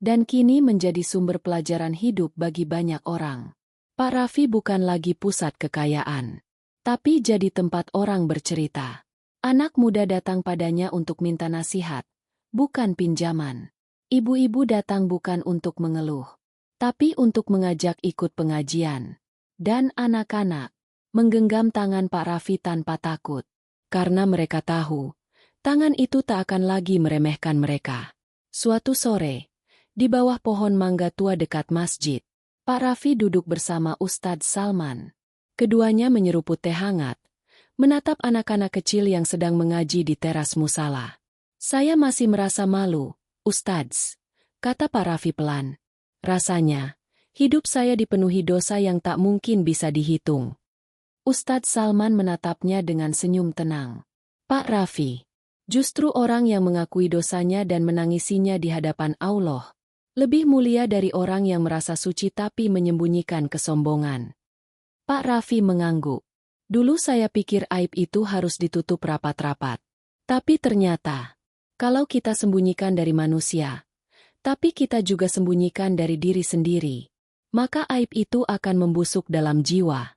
dan kini menjadi sumber pelajaran hidup bagi banyak orang. Pak Raffi bukan lagi pusat kekayaan, tapi jadi tempat orang bercerita. Anak muda datang padanya untuk minta nasihat, bukan pinjaman. Ibu-ibu datang bukan untuk mengeluh, tapi untuk mengajak ikut pengajian. Dan anak-anak menggenggam tangan Pak Raffi tanpa takut, karena mereka tahu, tangan itu tak akan lagi meremehkan mereka. Suatu sore, di bawah pohon mangga tua dekat masjid, Pak Raffi duduk bersama Ustadz Salman. Keduanya menyeruput teh hangat, menatap anak-anak kecil yang sedang mengaji di teras musala. "Saya masih merasa malu, Ustadz," kata Pak Raffi pelan. "Rasanya, hidup saya dipenuhi dosa yang tak mungkin bisa dihitung." Ustadz Salman menatapnya dengan senyum tenang. "Pak Raffi, justru orang yang mengakui dosanya dan menangisinya di hadapan Allah lebih mulia dari orang yang merasa suci tapi menyembunyikan kesombongan." Pak Raffi mengangguk. "Dulu saya pikir aib itu harus ditutup rapat-rapat. Tapi ternyata, kalau kita sembunyikan dari manusia, tapi kita juga sembunyikan dari diri sendiri, maka aib itu akan membusuk dalam jiwa."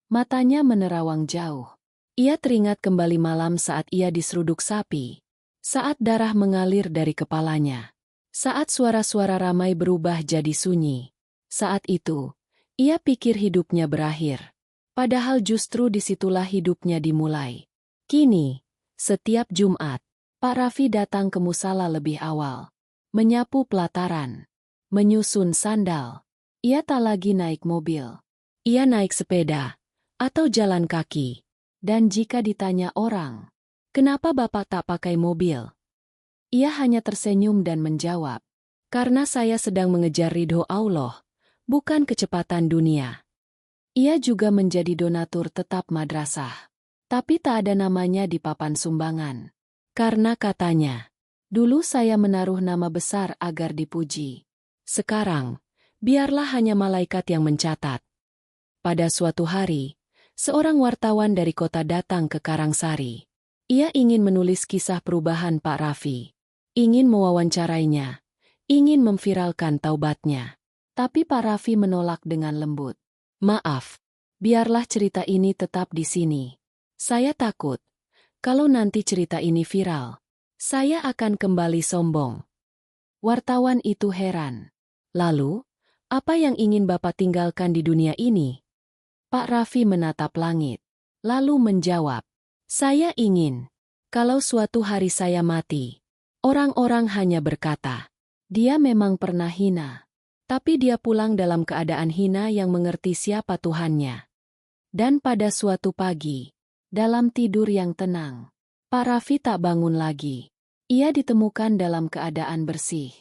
Matanya menerawang jauh. Ia teringat kembali malam saat ia diseruduk sapi, saat darah mengalir dari kepalanya, saat suara-suara ramai berubah jadi sunyi. Saat itu, ia pikir hidupnya berakhir. Padahal justru disitulah hidupnya dimulai. Kini, setiap Jumat, Pak Raffi datang ke musala lebih awal, menyapu pelataran, menyusun sandal. Ia tak lagi naik mobil. Ia naik sepeda, atau jalan kaki. Dan jika ditanya orang, "Kenapa Bapak tak pakai mobil?" ia hanya tersenyum dan menjawab, "Karena saya sedang mengejar ridho Allah, bukan kecepatan dunia." Ia juga menjadi donatur tetap madrasah, tapi tak ada namanya di papan sumbangan. Karena katanya, "Dulu saya menaruh nama besar agar dipuji. Sekarang, biarlah hanya malaikat yang mencatat." Pada suatu hari, seorang wartawan dari kota datang ke Karangsari. Ia ingin menulis kisah perubahan Pak Raffi, ingin mewawancarainya, ingin memviralkan taubatnya. Tapi Pak Raffi menolak dengan lembut. "Maaf, biarlah cerita ini tetap di sini. Saya takut, kalau nanti cerita ini viral, saya akan kembali sombong." Wartawan itu heran. "Lalu, apa yang ingin Bapak tinggalkan di dunia ini?" Pak Raffi menatap langit, lalu menjawab, "Saya ingin, kalau suatu hari saya mati, orang-orang hanya berkata, 'Dia memang pernah hina.' Tapi dia pulang dalam keadaan hina yang mengerti siapa Tuhannya." Dan pada suatu pagi, dalam tidur yang tenang, Pak Raffi tak bangun lagi. Ia ditemukan dalam keadaan bersih,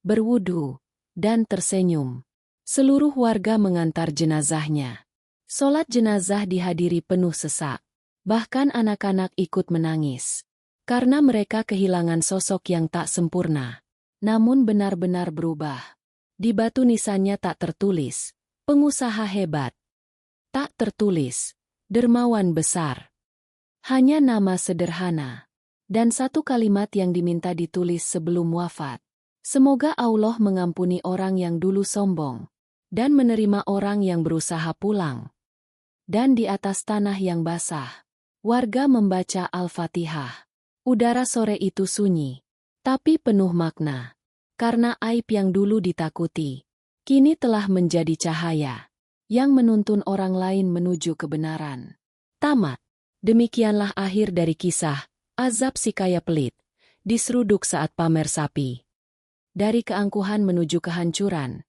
berwudu, dan tersenyum. Seluruh warga mengantar jenazahnya. Solat jenazah dihadiri penuh sesak. Bahkan anak-anak ikut menangis. Karena mereka kehilangan sosok yang tak sempurna, namun benar-benar berubah. Di batu nisannya tak tertulis, "Pengusaha hebat." Tak tertulis, "Dermawan besar." Hanya nama sederhana. Dan satu kalimat yang diminta ditulis sebelum wafat. Semoga Allah mengampuni orang yang dulu sombong dan menerima orang yang berusaha pulang. Dan di atas tanah yang basah, warga membaca Al-Fatihah. Udara sore itu sunyi, tapi penuh makna. Karena aib yang dulu ditakuti, kini telah menjadi cahaya yang menuntun orang lain menuju kebenaran. Tamat. Demikianlah akhir dari kisah azab si kaya pelit, diseruduk saat pamer sapi. Dari keangkuhan menuju kehancuran,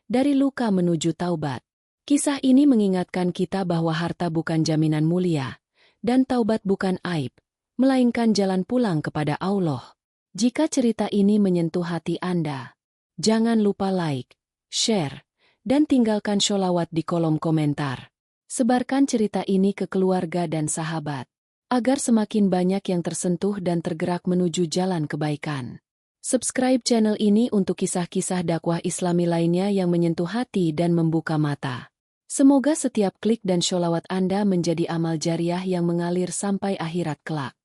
dari luka menuju taubat. Kisah ini mengingatkan kita bahwa harta bukan jaminan mulia, dan taubat bukan aib, melainkan jalan pulang kepada Allah. Jika cerita ini menyentuh hati Anda, jangan lupa like, share, dan tinggalkan sholawat di kolom komentar. Sebarkan cerita ini ke keluarga dan sahabat, agar semakin banyak yang tersentuh dan tergerak menuju jalan kebaikan. Subscribe channel ini untuk kisah-kisah dakwah Islami lainnya yang menyentuh hati dan membuka mata. Semoga setiap klik dan sholawat Anda menjadi amal jariah yang mengalir sampai akhirat kelak.